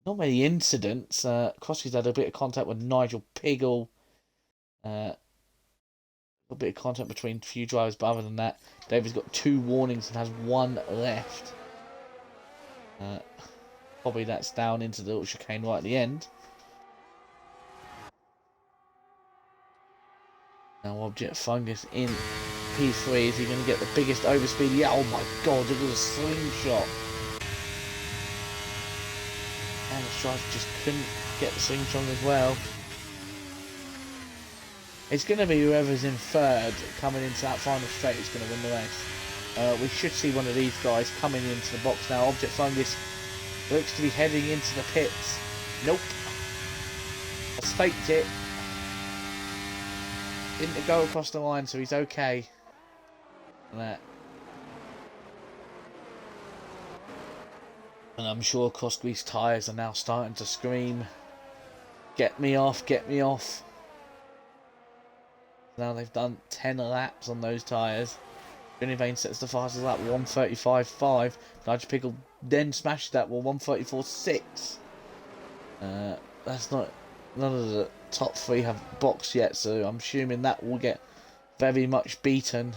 incidents. Crosby's had a bit of contact with Nigel Piggle. A bit of contact between a few drivers, but other than that, David's got 2 warnings and has 1 left. Probably that's down into the little chicane right at the end. Now Object Fungus in P3. Is he going to get the biggest overspeed? Yeah, oh my god, it was a slingshot. And the driver just couldn't get the slingshot as well. It's going to be whoever's in 3rd coming into that final straight is going to win the race. We should see one of these guys coming into the box now. Object Fungus looks to be heading into the pits. Nope. Has faked it. Didn't go across the line, so he's okay. And I'm sure Crosby's tyres are now starting to scream, "Get me off, get me off." Now they've done 10 laps on those tyres. Johnny Vane sets the fastest lap, 1:35.5. Nigel Pickle then smashed that with 1:34.6. That's not... None of the top 3 have boxed yet, so I'm assuming that will get very much beaten.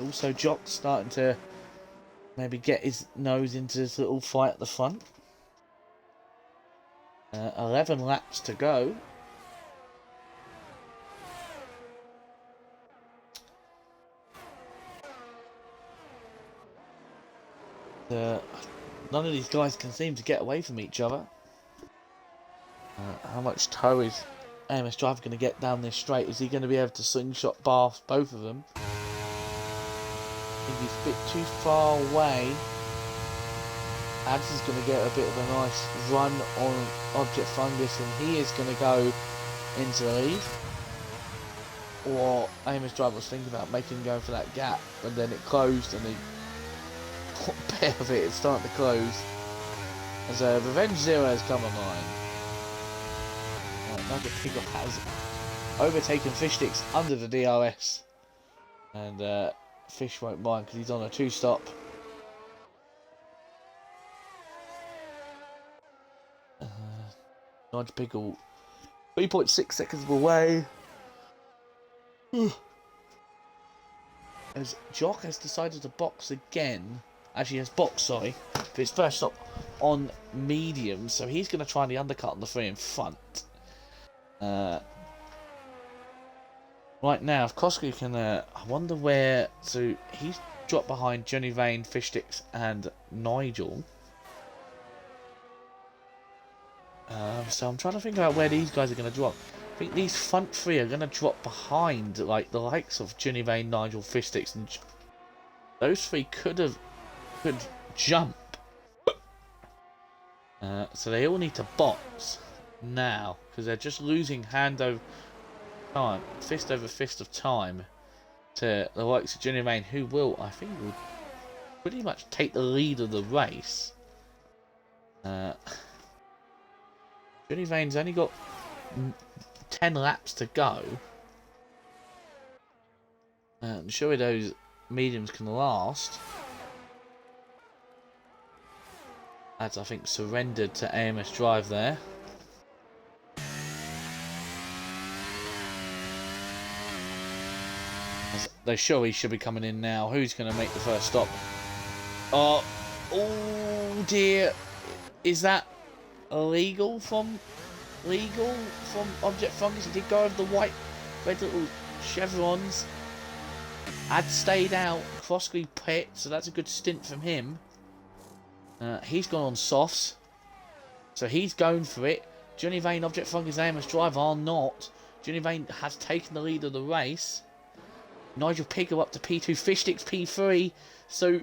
Also, Jock's starting to maybe get his nose into this little fight at the front. 11 laps to go. None of these guys can seem to get away from each other. How much toe is AMS Driver going to get down this straight? Is he going to be able to slingshot both of them? I think he's a bit too far away. Abs is going to get a bit of a nice run on Object Fungus, and he is going to go into the lead. Or AMS Driver was thinking about making him go for that gap, but then it closed, and he got a bit of it. It's starting to close. As Revenge Zero has come online. Nugget Pickle has overtaken Fish Sticks under the DRS, and Fish won't mind because he's on a 2-stop. Nigel Pickle 3.6 seconds away. As Jock has decided to box again. Actually, has boxed, sorry, for his first stop on medium, so he's going to try the undercut on the 3 in front. Right now, if Koski can, I wonder where. So he's dropped behind Johnny Vane, Fish Sticks, and Nigel. So I'm trying to think about where these guys are going to drop. I think these front 3 are going to drop behind, like the likes of Johnny Vane, Nigel, Fish Sticks, and those 3 could jump. So they all need to box now because they're just losing hand over time, fist over fist of time to the likes of Johnny Vane, who I think will pretty much take the lead of the race. Johnny Vane's only got 10 laps to go. I'm sure those mediums can last. As I think surrendered to AMS Drive there. As they surely should be coming in now. Who's going to make the first stop? Oh, Oh dear. Is that legal from Object Fungus? He did go over the white, red little chevrons. Ad stayed out. Crossgree pit, so that's a good stint from him. He's gone on softs, so he's going for it. Johnny Vane, Object Fungus, AMS Drive are not. Johnny Vane has taken the lead of the race. Nigel Pickle up to P2, Fish Sticks P3. So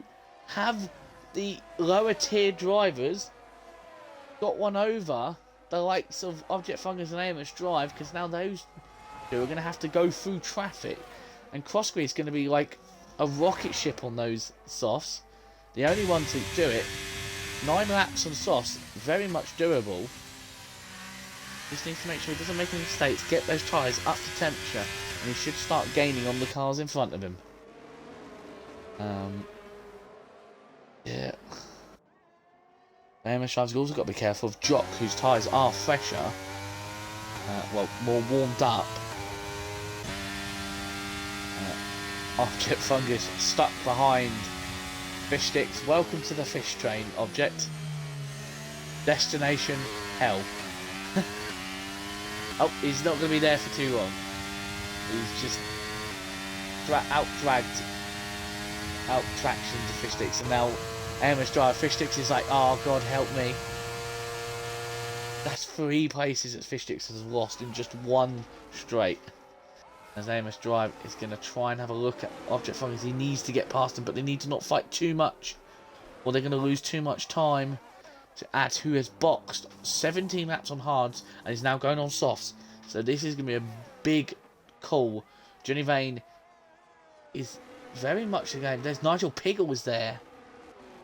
have the lower tier drivers got one over the likes of Object Fungus and AMS Drive, because now those two are going to have to go through traffic, and Crossgree is going to be like a rocket ship on those softs. The only one to do it. 9 laps on softs, very much doable. Just needs to make sure he doesn't make any mistakes, get those tyres up to temperature, and he should start gaining on the cars in front of him. Yeah. AMS Drive's also got to be careful of Jock, whose tyres are fresher. Well, more warmed up. Object Fungus stuck behind Fish Sticks. Welcome to the fish train, Object. Destination hell. Oh, he's not going to be there for too long. He's just out-dragged, out-traction to Fish Sticks, and now AMS Drive. Fish Sticks is like, oh God, help me. That's 3 places that Fish Sticks has lost in just one straight. As AMS Drive is going to try and have a look at Object Fungus. He needs to get past them, but they need to not fight too much, or they're going to lose too much time. To Ad, who has boxed 17 laps on hards and is now going on softs. So this is going to be a big call. Johnny Vane is very much the game. There's Nigel Piggle was there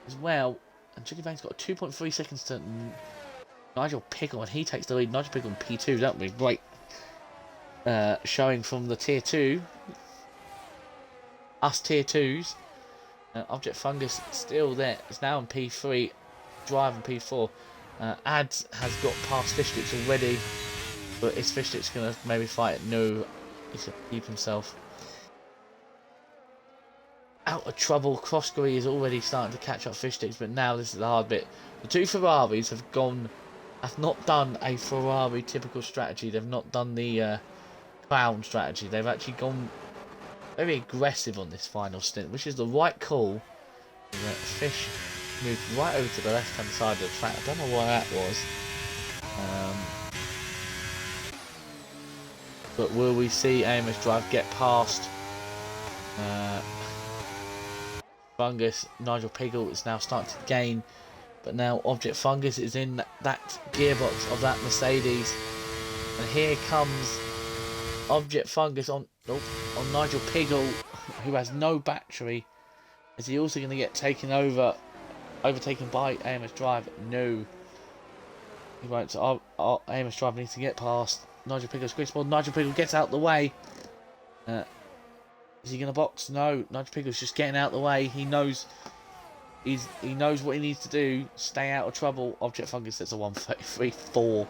as well, and Johnny Vane's got 2.3 seconds to Nigel Piggle, and he takes the lead. Nigel Piggle in P2, that would be great. Showing from the tier 2, us tier 2s. Object Fungus still there. It's now in P3. Drive in P4. Ads has got past Fish Sticks already, but is Fish Sticks going to maybe fight it? No, he's going to keep himself out of trouble. Crossgree is already starting to catch up Fish Sticks, but now this is the hard bit. The 2 Ferraris have not done a Ferrari typical strategy. They've not done the clown strategy. They've actually gone very aggressive on this final stint, which is the right call. Fish moved right over to the left hand side of the track. I don't know why that was. But will we see AMS Drive get past Fungus? Nigel Piggle is now starting to gain, but now Object Fungus is in that gearbox of that Mercedes, and here comes Object Fungus on Nigel Piggle, who has no battery. Is he also going to get overtaken by AMS Drive? No, he won't. So AMS Drive needs to get past Nigel Piggle's quick spot. Nigel Piggle gets out the way. Is he going to box? No, Nigel Piggle's just getting out the way. He knows he knows what he needs to do. Stay out of trouble. Object Fungus sets a 1:33.4,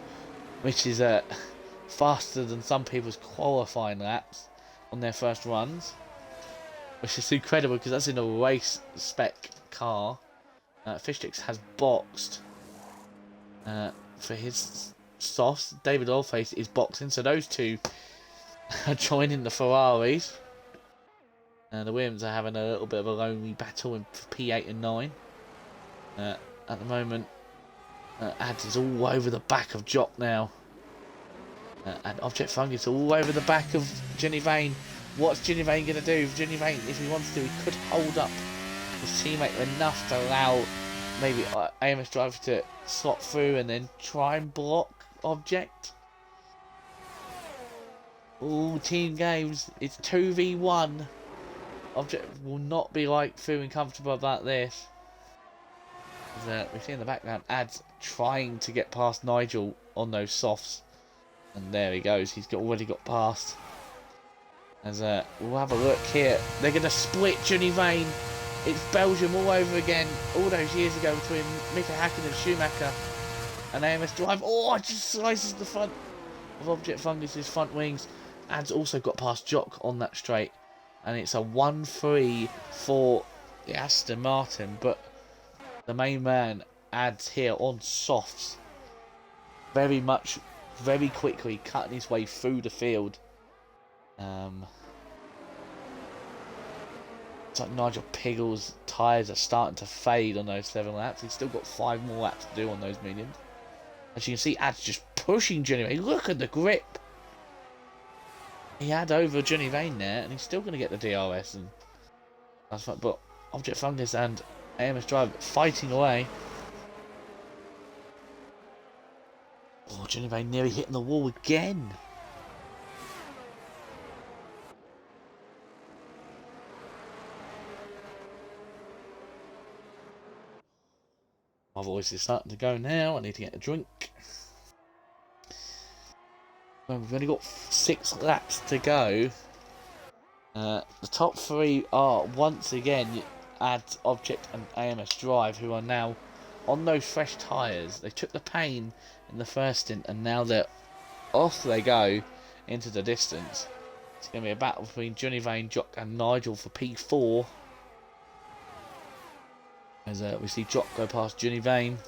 which is faster than some people's qualifying laps on their first runs, which is incredible because that's in a race spec car. Fish Sticks has boxed for his softs. David Oldface is boxing, so those two are joining the Ferraris. The Williams are having a little bit of a lonely battle in P8 and 9. At the moment, Ads is all over the back of Jock now. And Object Fungus all over the back of Johnny Vane. What's Johnny Vane going to do? Johnny Vane, if he wants to, he could hold up his teammate enough to allow maybe AMS Drive to slot through and then try and block Object. All team games. It's 2v1. Object will not be feeling comfortable about this. We see in the background Ads trying to get past Nigel on those softs. And there he goes. He's already got past. As we'll have a look here. They're going to split Johnny Vane. It's Belgium all over again. All those years ago between Mika Hakkinen and Schumacher and AMS Drive. Oh, it just slices the front of Object Fungus's front wings. Ad's also got past Jock on that straight. And it's a 1-3 for the Aston Martin. But the main man adds here on softs. Very quickly cutting his way through the field. It's like Nigel Piggle's tyres are starting to fade on those 7 laps. He's still got 5 more laps to do on those mediums. As you can see, Ad's just pushing Johnny Vane. Look at the grip. He had over Johnny Vane there, and he's still going to get the DRS. And that's fine. But Object Fungus and AMS Drive fighting away. Oh, Johnny Vane nearly hitting the wall again. My voice is starting to go now. I need to get a drink. Well, we've only got 6 laps to go. The top 3 are once again Ads, Object and AMS Drive, who are now on those fresh tyres. They took the pain in the first stint and now they're off they go into the distance. It's going to be a battle between Johnny Vane, Jock and Nigel for P4. As we see Jock go past Johnny Vane.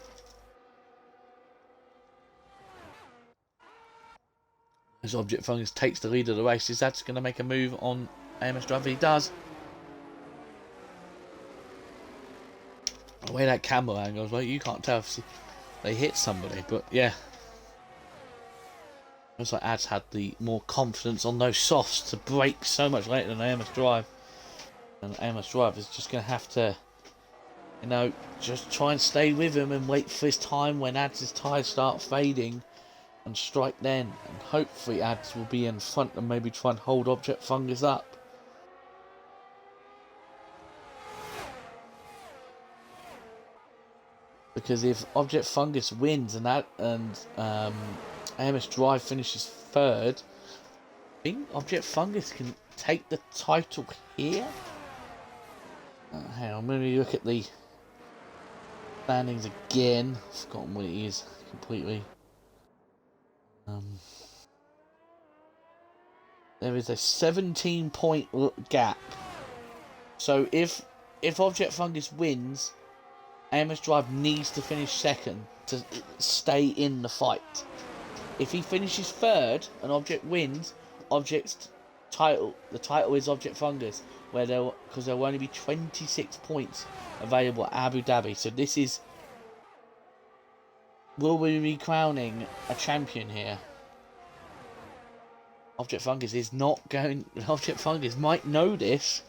As Object Fungus takes the lead of the race, is that going to make a move on AMS Drive? He does. The way that camera angle goes, well, you can't tell if they hit somebody, but yeah. Looks like Ads had the more confidence on those softs to brake so much later than AMS Drive. And AMS Drive is just going to have to, you know, just try and stay with him and wait for his time when Ads' tyres start fading and strike then. And hopefully Ads will be in front and maybe try and hold Object Fungus up. Because if Object Fungus wins and AMS Drive finishes 3rd, I think Object Fungus can take the title here. Hang on, let me look at the standings again. I've forgotten what it is completely. There is a 17-point gap. So if Object Fungus wins, AMS Drive needs to finish 2nd to stay in the fight. If he finishes 3rd and Object wins, Object's title, the title is Object Fungus, because there will only be 26 points available at Abu Dhabi. So this is, will we be crowning a champion here? Object Fungus is not going. Object Fungus might know this.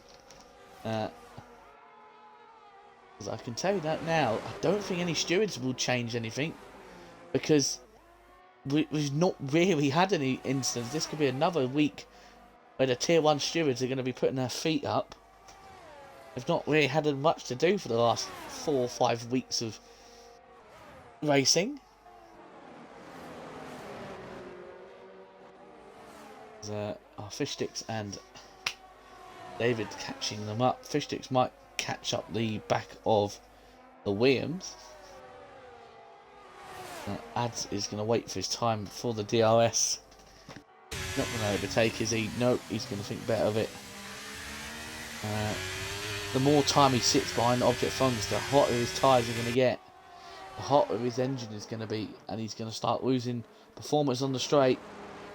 I can tell you that now. I don't think any stewards will change anything, because we've not really had any incidents. This could be another week where the tier 1 stewards are going to be putting their feet up. They've not really had much to do for the last 4 or 5 weeks of racing. Fishsticks and David catching them up. Fishsticks might catch up the back of the Williams. Ads is going to wait for his time for the DRS. Not going to overtake, is he? Nope, he's going to think better of it. The more time he sits behind Object Fungus, the hotter his tyres are going to get. The hotter his engine is going to be, and he's going to start losing performance on the straight,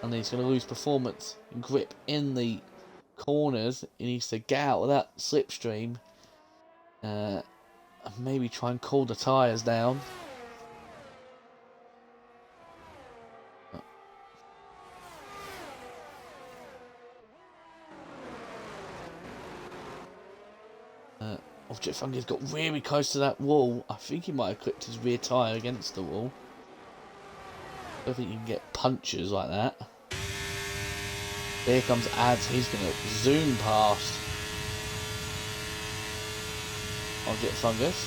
and then he's going to lose performance and grip in the corners. He needs to get out of that slipstream. And maybe try and cool the tyres down. Object Fungus got really close to that wall. I think he might have clipped his rear tyre against the wall. I don't think you can get punches like that. Here comes Ads. He's going to zoom past Object Fungus.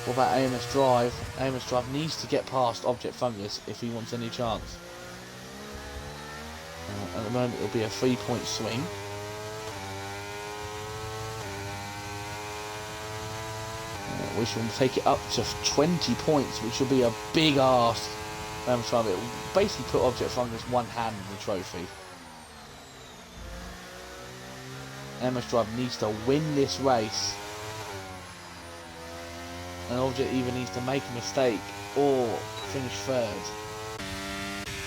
What about AMS Drive? AMS Drive needs to get past Object Fungus if he wants any chance. At the moment it'll be a 3-point swing. Which will take it up to 20 points, which will be a big ask. AMS Drive, it will basically put Object Fungus one hand in the trophy. AMS Drive needs to win this race An Object either needs to make a mistake or finish third.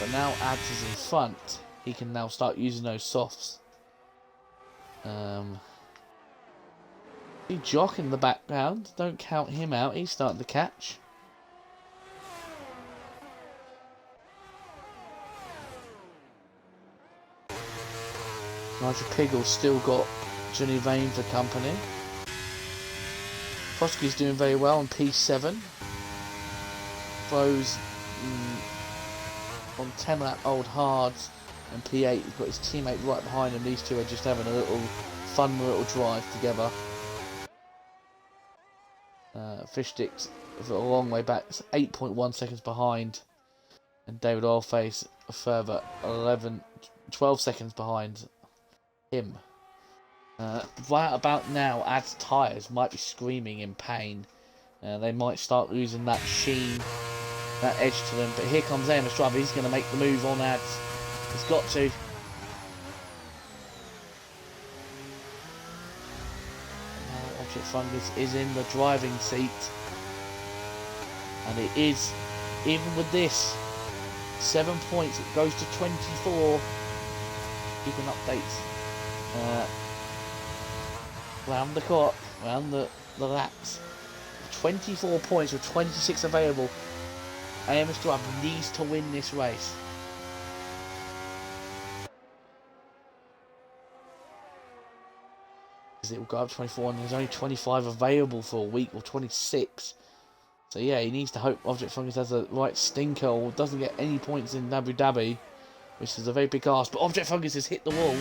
But now Ads is in front, he can now start using those softs. Jock in the background, don't count him out, he's starting to catch. Nigel Piggle's still got Johnny Vane for company. Foskey's doing very well on P7. Throws on 10 lap old hards, and P8 he's got his teammate right behind him. These two are just having a little fun little drive together. Fish Sticks is a long way back, it's 8.1 seconds behind, and David Oilface a further 12 seconds behind him. Right about now, Ad's tyres might be screaming in pain. They might start losing that sheen, that edge to them. But here comes Amos Driver. He's going to make the move on Ads. He's got to. Now Object Fungus is in the driving seat. And it is, even with this, 7 points. It goes to 24. Keeping updates. Round the clock, round the laps. 24 points with 26 available. AMS Drive needs to win this race. Because it will go up 24 and there's only 25 available for a week, or 26. So yeah, he needs to hope Object Fungus has the right stinker or doesn't get any points in Abu Dhabi, which is a very big ask. But Object Fungus has hit the wall.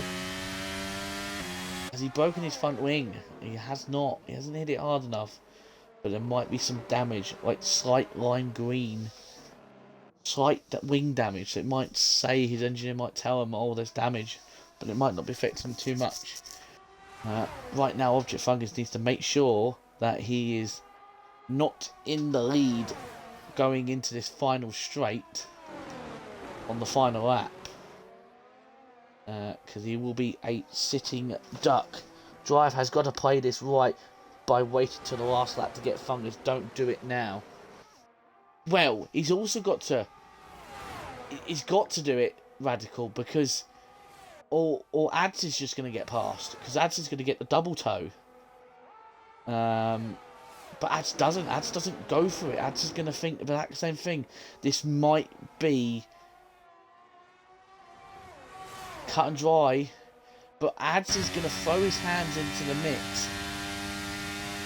Has he broken his front wing? He has not. He hasn't hit it hard enough. But there might be some damage, like slight lime green. Slight wing damage. So it might say, his engineer might tell him, oh, there's damage. But it might not be affecting him too much. Right now, Object Fungus needs to make sure that he is not in the lead going into this final straight on the final lap. Because he will be a sitting duck. Drive has got to play this right by waiting till the last lap to get Fungus. Don't do it now. Well, he's also got to... He's got to do it radical, because... Or Ads is just going to get past. Because Ads is going to get the double toe. But Ads doesn't. Ads doesn't go for it. Ads is going to think about the same thing. This might be... cut and dry, but Ads is going to throw his hands into the mix.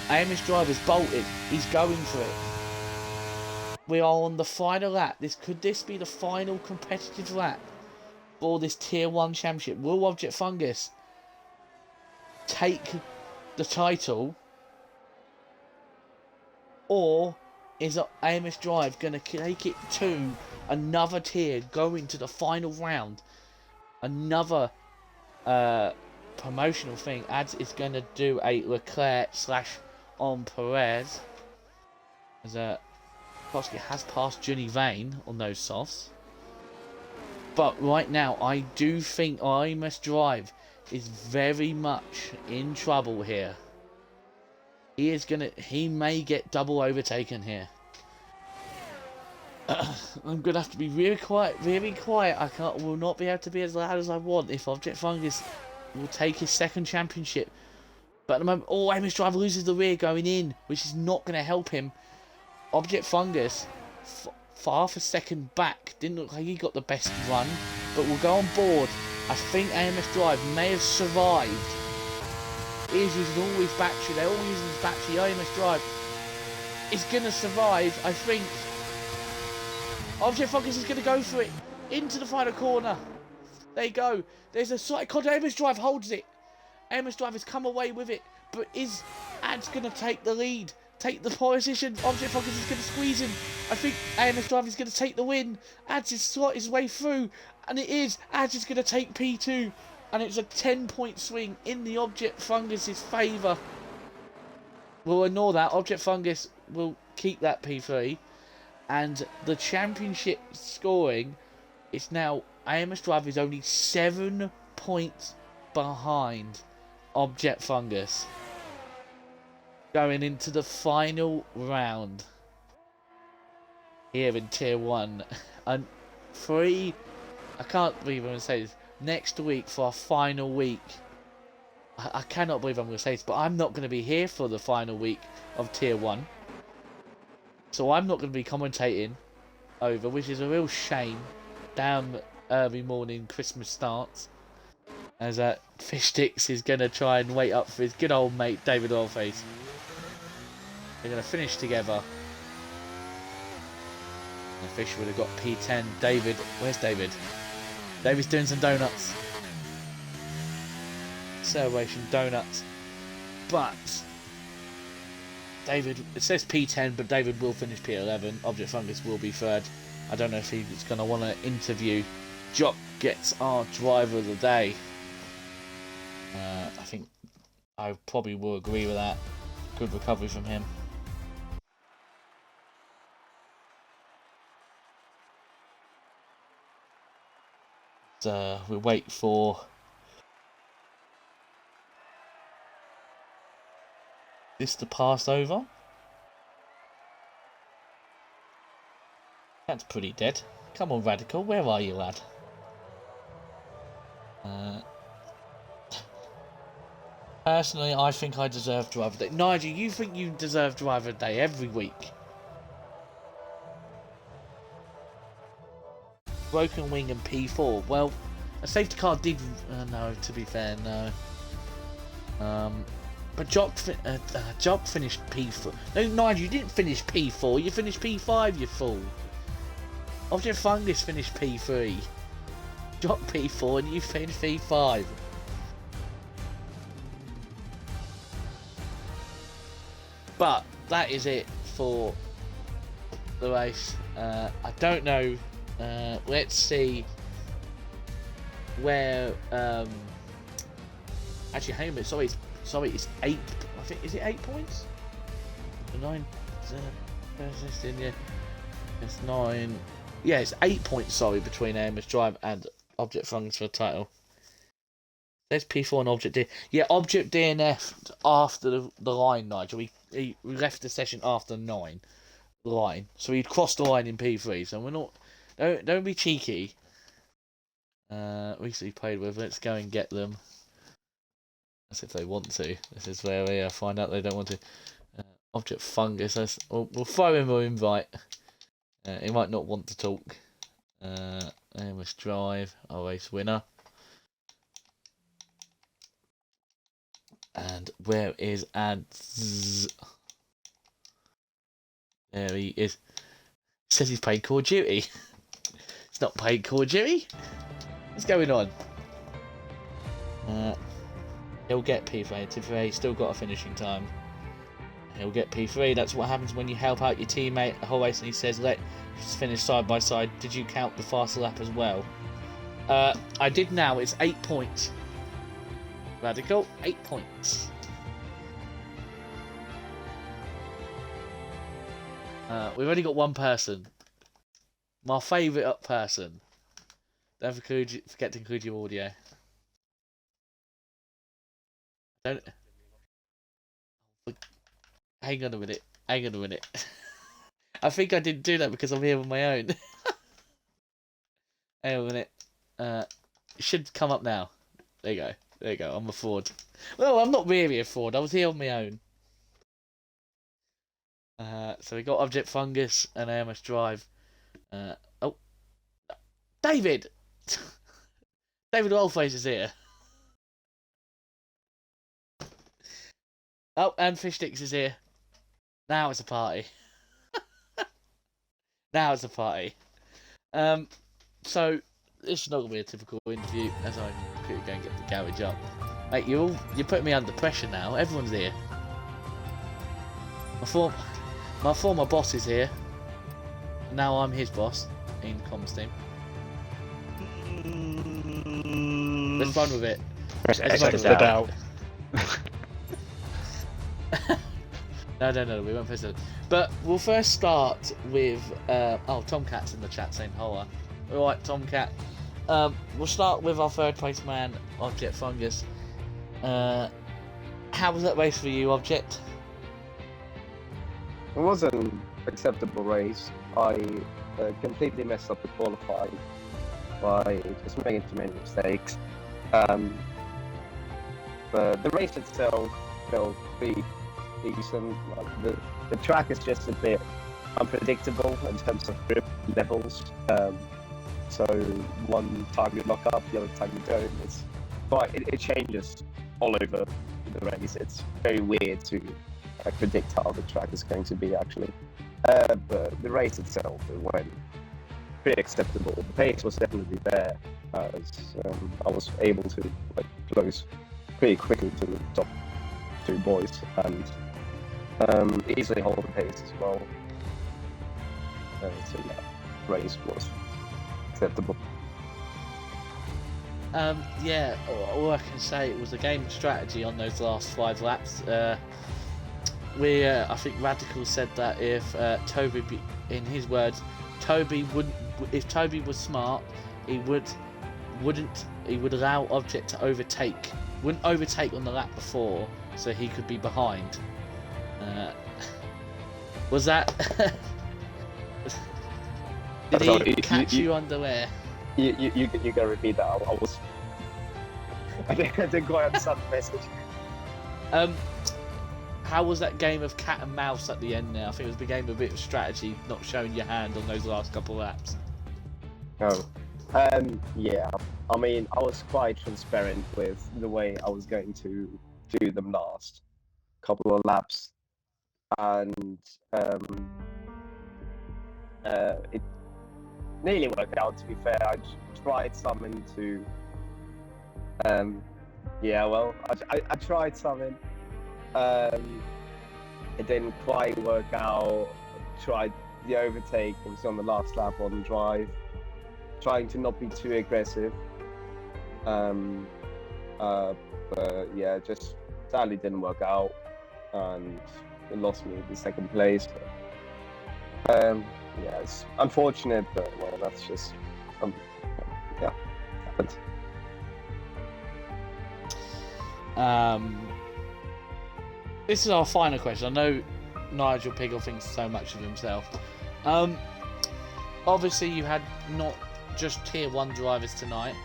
AMS Driver's bolted. He's going for it. We are on the final lap. Could this be the final competitive lap for this Tier 1 championship? Will Object Fungus take the title, or is AMS Drive going to take it to another tier, going to the final round? Another promotional thing. Ads is going to do a Leclerc / on Perez, as Koski has passed Johnny Vane on those softs. But right now, I do think AMS Drive is very much in trouble here. He may get double overtaken here. I'm gonna have to be really quiet, very quiet. Will not be able to be as loud as I want if Object Fungus will take his second championship. But at the moment, AMS Drive loses the rear going in, which is not going to help him. Object Fungus, half a second back, didn't look like he got the best run, but we'll go on board. I think AMS Drive may have survived. He is using all his battery, they're all using his battery. AMS Drive is going to survive, I think. Object Fungus is going to go for it into the final corner. There you go. There's a slight contact. AMS Drive holds it. AMS Drive has come away with it. But is Ads going to take the lead? Take the position? Object Fungus is going to squeeze him. I think AMS Drive is going to take the win. Ads is slot his way through. And it is. Ads is going to take P2. And it's a 10-point swing in the Object Fungus's favour. We'll ignore that. Object Fungus will keep that P3. And the championship scoring is now, AMS Drive is only 7 points behind Object Fungus. going into the final round here in Tier 1. And I can't believe I'm going to say this, next week for our final week. I cannot believe I'm going to say this, but I'm not going to be here for the final week of Tier 1. So I'm not going to be commentating over, which is a real shame. Damn early morning Christmas starts. As Fish Sticks is going to try and wait up for his good old mate David Oilface. They're going to finish together. And Fish would have got P10. David, where's David? David's doing some donuts. Celebration donuts. But David, it says P10, but David will finish P11. Object Fungus will be third. I don't know if he's going to want to interview. Jock gets our driver of the day. I think I probably will agree with that. Good recovery from him. We'll wait for this to pass over. That's pretty dead. Come on, Radical, where are you, lad? Personally, I think I deserve driver of the day. Nigel, you think you deserve driver of the day every week? Broken Wing and P4. Well, a safety car did... no, to be fair, no. But Jock finished P4. No, Nigel, you didn't finish P4. You finished P5, you fool. Object Fungus finished P3. Jock P4 and you finished P5. But that is it for the race. I don't know. Let's see where. Actually, hang on a minute. Sorry, it's 8. I think, is it 8 points? 9. Yeah, it's 9. Yeah, it's 8 points. Sorry, between AMS Drive and Object Fungus for the title. There's P4 and Object D. Yeah, Object DNF'd after the line, Nigel. He left the session after 9 line, so he'd crossed the line in P3. So we're not. Don't be cheeky. Recently played with. Let's go and get them. As if they want to. This is where we find out they don't want to. Object Fungus. We'll throw him an invite. He might not want to talk. AMS Drive, our race winner. And where is Ads? There he is. Says he's played Call of Duty. He's not played Call of Duty. What's going on? He'll get P3. He's still got a finishing time. He'll get P3. That's what happens when you help out your teammate the whole race and he says, let's finish side by side. Did you count the faster lap as well? I did now. It's 8 points. Radical, 8 points. We've only got one person. My favourite person. Don't forget to include your audio. Don't. Hang on a minute. I think I didn't do that because I'm here on my own. Hang on a minute. It should come up now. There you go. I'm a fraud. Well, I'm not really a fraud. I was here on my own. So we got Object Fungus and AMS Drive. Oh, David. David Oilface is here. Oh, and Fish Sticks is here. Now it's a party. So this is not gonna be a typical interview as I quickly go and get the garage up. Mate, you're putting me under pressure now. Everyone's here. My former boss is here. Now I'm his boss in comms team. Let's run with it. Let's run with it out. No, we won't press it. But we'll first start with Tomcat's in the chat saying holla. Alright, Tomcat. We'll start with our third place man, Object Fungus. How was that race for you, Object? it was an acceptable race. I completely messed up the qualifying by just making too many mistakes. But the race itself felt pretty decent. Like the track is just a bit unpredictable in terms of grip levels. So one time you lock up, the other time you don't. It changes all over the race. It's very weird to predict how the track is going to be actually. But the race itself, it went pretty acceptable. The pace was definitely there, as I was able to close pretty quickly to the top two boys and easily hold the pace as well. So yeah, race was acceptable. Yeah, all I can say, it was a game of strategy on those last 5 laps. I think Radical said that if Toby, in his words, if Toby was smart, he would allow Object to overtake. Wouldn't overtake on the lap before, so he could be behind. Was that? Did he catch you underwear? You gotta repeat that. I didn't quite understand the message. How was that game of cat and mouse at the end there? I think it was a game of a bit of strategy, not showing your hand on those last couple of laps. Yeah. I mean, I was quite transparent with the way I was going to do them last couple of laps, and it nearly worked out. To be fair, I tried something to. I tried something. It didn't quite work out. Tried the overtake. It was on the last lap on drive. Trying to not be too aggressive. But yeah, just sadly didn't work out, and it lost me the second place. Yeah, it's unfortunate, but well, that's just yeah, happens. This is our final question. I know Nigel Piggle thinks so much of himself. Obviously, you had not just Tier 1 drivers tonight.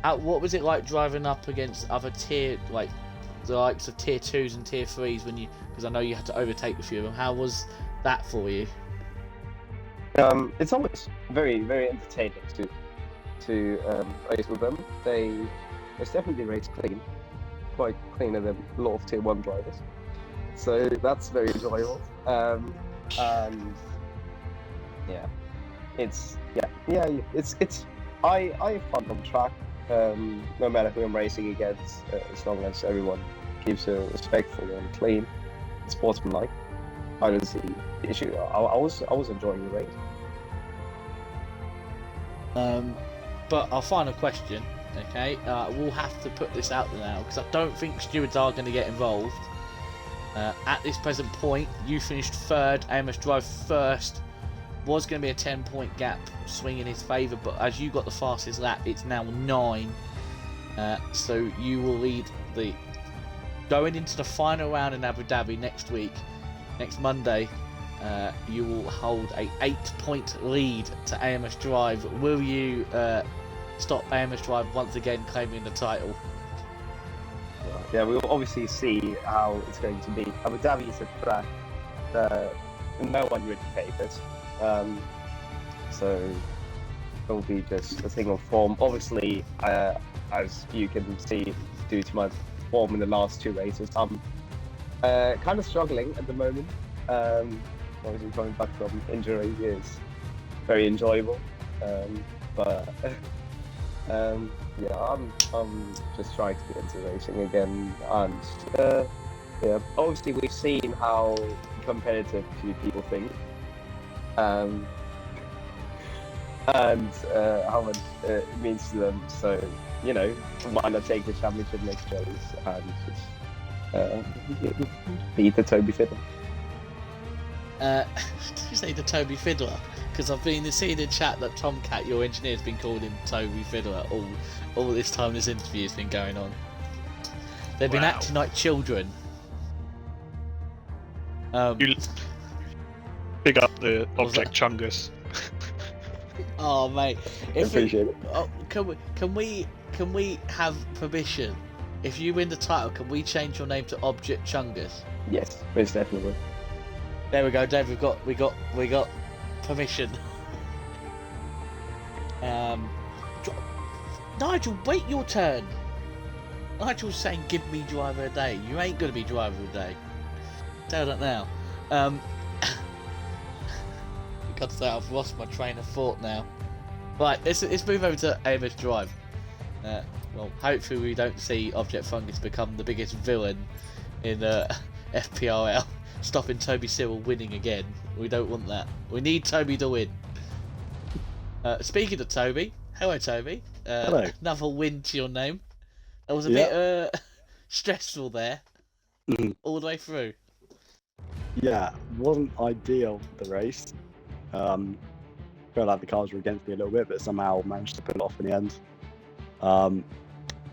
What was it like driving up against other tier, like the likes of Tier 2s and Tier 3s, when you? Because I know you had to overtake a few of them. How was that for you? It's always very, very entertaining to race with them. It's definitely race clean, quite cleaner than a lot of Tier 1 drivers. So that's very enjoyable. And yeah, I have fun on track. No matter who I'm racing against, as long as everyone keeps it respectful and clean, sportsmanlike, I don't see the issue. I was enjoying the race. But our final question, okay, we'll have to put this out there now, because I don't think stewards are going to get involved. At this present point, you finished 3rd, AMS Drive 1st. Was going to be a 10-point gap swing in his favour, but as you got the fastest lap, it's now 9. So you will lead going into the final round in Abu Dhabi next Monday. You will hold a 8-point lead to AMS Drive. Will you stop AMS Drive once again claiming the title? Yeah, we'll obviously see how it's going to be. Abu Dhabi is a track that no one really favors. So it will be just a thing of form. Obviously, as you can see, due to my form in the last 2 races, I'm kind of struggling at the moment. Obviously, coming back from injury is very enjoyable. But yeah, I'm just trying to get into racing again, and yeah, obviously we've seen how competitive few people think. And how much it means to them. So, you know, why not take the championship next race and just beat the Toby Fiddler? Did you say the Toby Fiddler? Because I've been seeing in chat that Tomcat, your engineer, has been calling him Toby Fiddler all this time this interview has been going on. They've been acting like children. You big up the What was object Chungus. Oh mate, if we, Appreciate it. oh, can we have permission? If you win the title, can we change your name to Object Chungus? Yes, most definitely. There we go, Dave. We got permission. Nigel, wait your turn. Nigel's saying, "Give me driver a day." You ain't gonna be driver a day. Tell that now. Got to say, I've lost my train of thought now. Right, let's move over to AMS Drive. Well, hopefully we don't see Object Fungus become the biggest villain in FPRL, stopping Toby Cyril winning again. We don't want that. We need Toby to win. Speaking of Toby, hello Toby. Hello. Another win to your name. That was a bit stressful there, all the way through. Yeah, wasn't ideal, the race. Felt like the cars were against me a little bit, but somehow managed to pull it off in the end.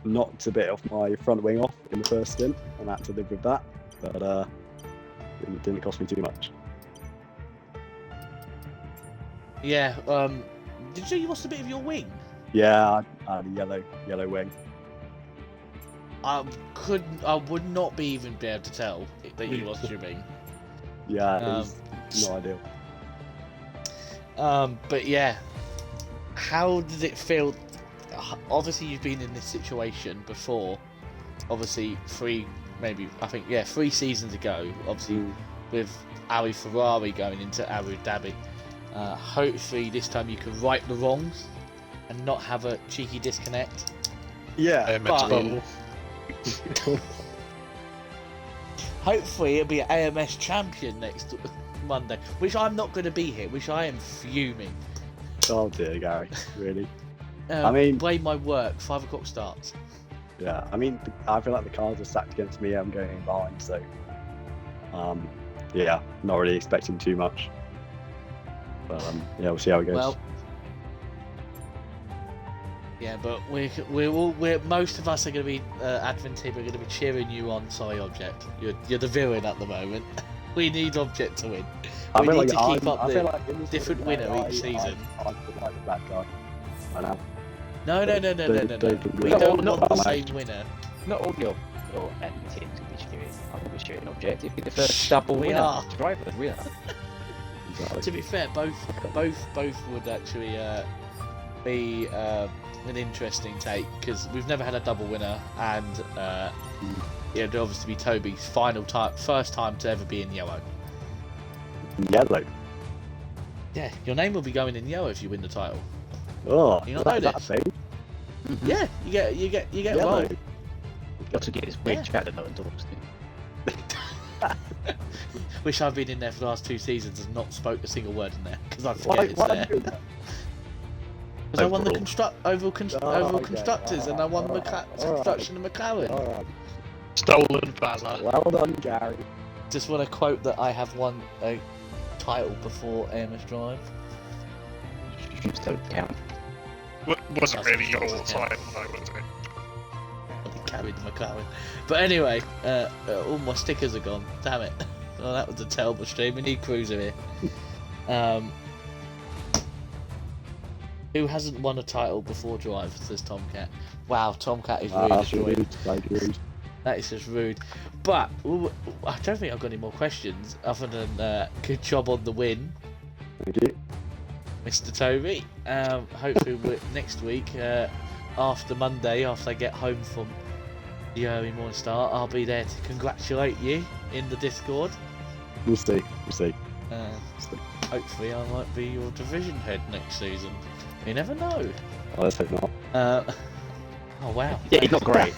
Knocked a bit off my front wing off in the first stint, and had to live with that, but didn't cost me too much. Yeah, did you say you lost a bit of your wing? Yeah, I had a yellow wing. I would not be even be able to tell that you lost your wing. Yeah, it was not ideal. But yeah, how did it feel? Obviously, you've been in this situation before. Obviously, 3 seasons ago. Obviously, with Ali Ferrari going into Abu Dhabi. Hopefully, this time you can right the wrongs and not have a cheeky disconnect. Yeah, but hopefully it'll be an AMS champion next Monday, which I'm not going to be here, which I am fuming. Oh dear, Gary, really? Blame my work. 5 o'clock starts. Yeah, I mean, I feel like the cars are stacked against me. I'm going in behind, so yeah, not really expecting too much. But yeah, we'll see how it goes. Well, yeah, but we're most of us are going to be admin team. We're going to be cheering you on. Sorry, Object. You're the villain at the moment. We need Object to win. We need to keep up the different winner each season. I feel like the bad guy. I know. No. We don't want the same winner. Not all your admin teams will be cheering. I'm going to be cheering Object. It'll be the first double winner. Are. Driver, we are. Exactly. To be fair, both would actually be an interesting take, because we've never had a double winner, and it'd obviously be Toby's first time to ever be in yellow. Yellow. Yeah, your name will be going in yellow if you win the title. Oh, You not know that this? thing? Yeah, you get Yellow. rolled. Got to get his weird Yeah. chat that no one talks to. Wish I've been in there for the last 2 seasons and not spoke a single word in there, because I Why forget it's are you there. doing that? Because I won the Overall. overall okay, constructors, and I won the construction of McLaren. Alright, Stolen Bazza. well done, Gary. Just want to quote that I have won a title before AMS Drive. Just don't count. Wasn't really your Yeah. title, though, was it? I carried the McLaren. But anyway, all my stickers are gone. Damn it. Oh, that was a terrible stream. We need Cruiser here. Who hasn't won a title before Drive, says Tomcat. Wow, Tomcat is rude. That's as rude. Like rude. That is just rude. But I don't think I've got any more questions other than good job on the win, Thank you. Mr. Toby. Hopefully next week, after Monday, after I get home from the early morning start, I'll be there to congratulate you in the Discord. We'll see. We'll see. Hopefully I might be your division head next season. You never know. Oh, let's hope not. Oh wow. Yeah, he's not great.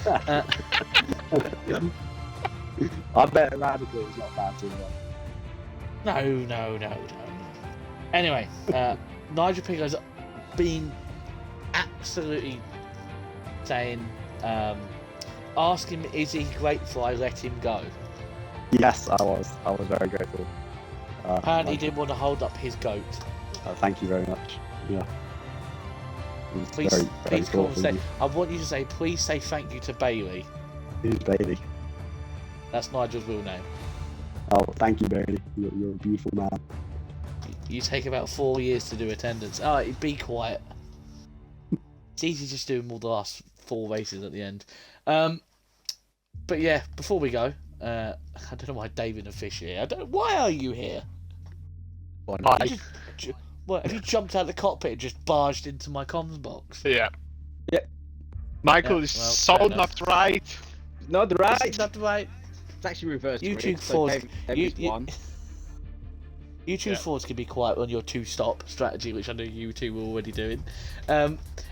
I bet Radical is not bad to No. Anyway, Nigel Pico's been absolutely saying, ask him, is he grateful I let him go? Yes, I was. I was very grateful. Apparently he didn't want to hold up his goat. Thank you very much. Yeah. It was Please, very, very please call and thoughtful say, of you. I want you to say, please say thank you to Bailey. Who's Bailey? That's Nigel's real name. Oh, thank you, Bailey. You're a beautiful man. You take about 4 years to do attendance. Alright, be quiet. It's easy just doing all the last 4 races at the end. But yeah, before we go, I don't know why David and Fish are here. Why are you here? Why Hi. not? What, have you jumped out of the cockpit and just barged into my comms box? Yeah. Yeah. Michael Yeah, is well, so fair enough. not right. Not right. Is that right? It's actually reversed. You to two it, so forwards- David's you- won. You two Yeah. forwards can be quiet on your 2-stop strategy, which I know you two were already doing.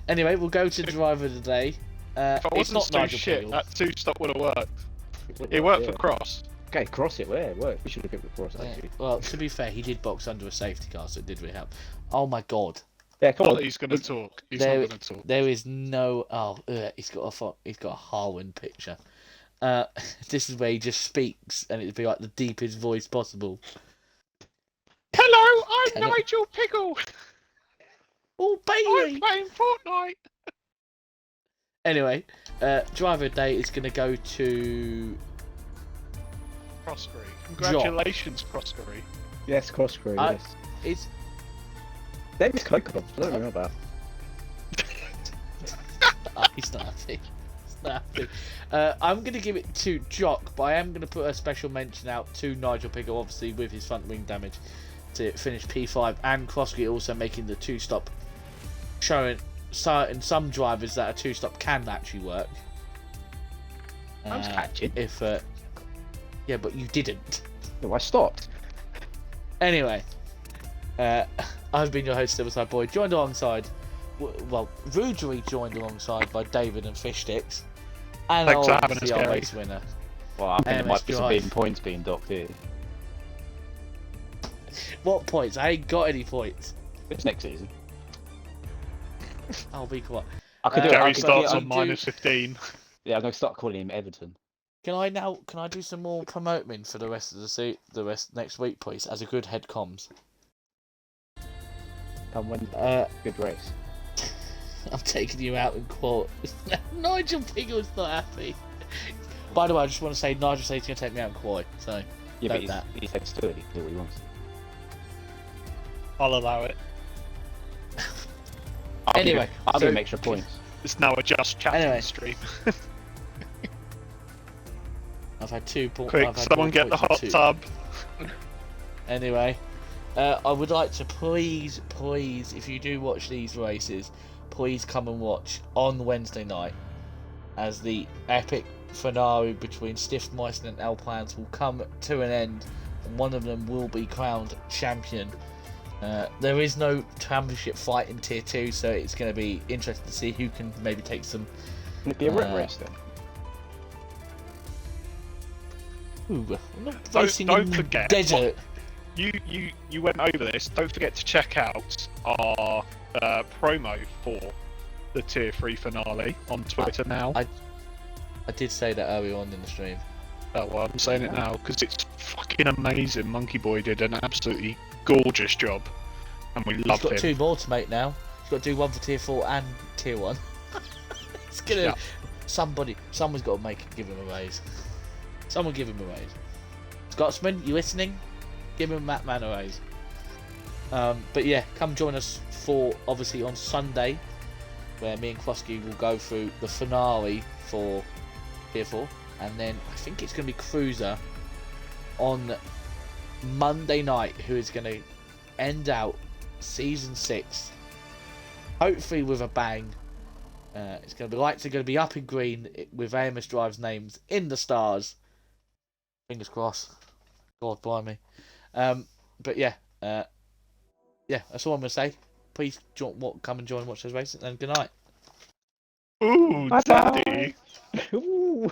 Anyway, we'll go to driver of the day. If I It's wasn't not so Nigel shit, Piggle. that 2-stop would have worked. It worked for Cross. Okay, cross it. Where it worked. We should have picked the cross Yeah, actually. well, to be fair, he did box under a safety car, so it did really help. Oh my god, Yeah, come Not on. that he's going to talk. He's There- not going to talk. there is no. Oh, he's got a Harwin picture. This is where he just speaks, and it'd be like the deepest voice possible. Hello, I'm Can it- Nigel Piggle. Oh, I'm Bailey! playing Fortnite. Anyway, driver of the day is going to go to. Proskery. Congratulations, Proskery. Yes, cross crew. I- Yes. It's David's Coco. I don't know about. he's not happy. He's not happy. I'm going to give it to Jock, but I am going to put a special mention out to Nigel Piggle, obviously with his front wing damage, to finish P5, and Krosky also making the 2-stop, showing in some drivers that a 2-stop can actually work. I was catching. If yeah, but you didn't. No, I stopped. Anyway, I've been your host, Silverside Boy, joined alongside, well, Rugery joined alongside by David and Fish Sticks, and Thanks for having obviously us, our Gary. race winner. Well, I think there MS might be some Drive. big points being docked here. What points? I ain't got any points. It's next season. I'll be quiet. I could do it. Gary I could, starts I on do- minus 15. yeah, I'm gonna start calling him Everton. Can I do some more promoting for the rest of the rest next week, please, as a good head comms? And when good race. I'm taking you out in court. Nigel Piggle's not happy. By the way, I just want to say Nigel says he's going to take me out in court, so Yeah, Note but that. he's head to he can do what he wants. I'll allow it. Anyway, I'll so- give him extra points. It's now a just chatting Anyway. stream. I've had 2 points. Quick, someone get the hot tub. Anyway, I would like to please, if you do watch these races, please come and watch on Wednesday night, as the epic finale between Stiffmeister and Alplans will come to an end, and one of them will be crowned champion. There is no championship fight in Tier 2, so it's going to be interesting to see who can maybe take some. Can it be a rim race then? Ooh, I'm not Don't- racing don't in the forget desert. You went over this. Don't forget to check out our promo for the Tier 3 finale on Twitter now. I did say that earlier on in the stream. Oh, well, I'm saying it now because it's fucking amazing. Monkey Boy did an absolutely gorgeous job, and we He's love got him. 2 more to make now. He's got to do one for Tier 4 and Tier 1. It's gonna. Yeah. Someone's got to give him a raise. Someone give him a raise. Scotsman, you listening? Give him that man a raise. But yeah, come join us for obviously on Sunday, where me and Krosky will go through the finale for Tier 4, and then I think it's going to be Cruiser on Monday night, who is going to end out Season 6, hopefully with a bang. It's going to be lights are going to be up in green with AMS Drive's names in the stars. Fingers crossed. God blimey. But yeah, that's all I'm going to say. Please come and join and watch those races, and good night. Ooh, Bye-bye. daddy. Ooh.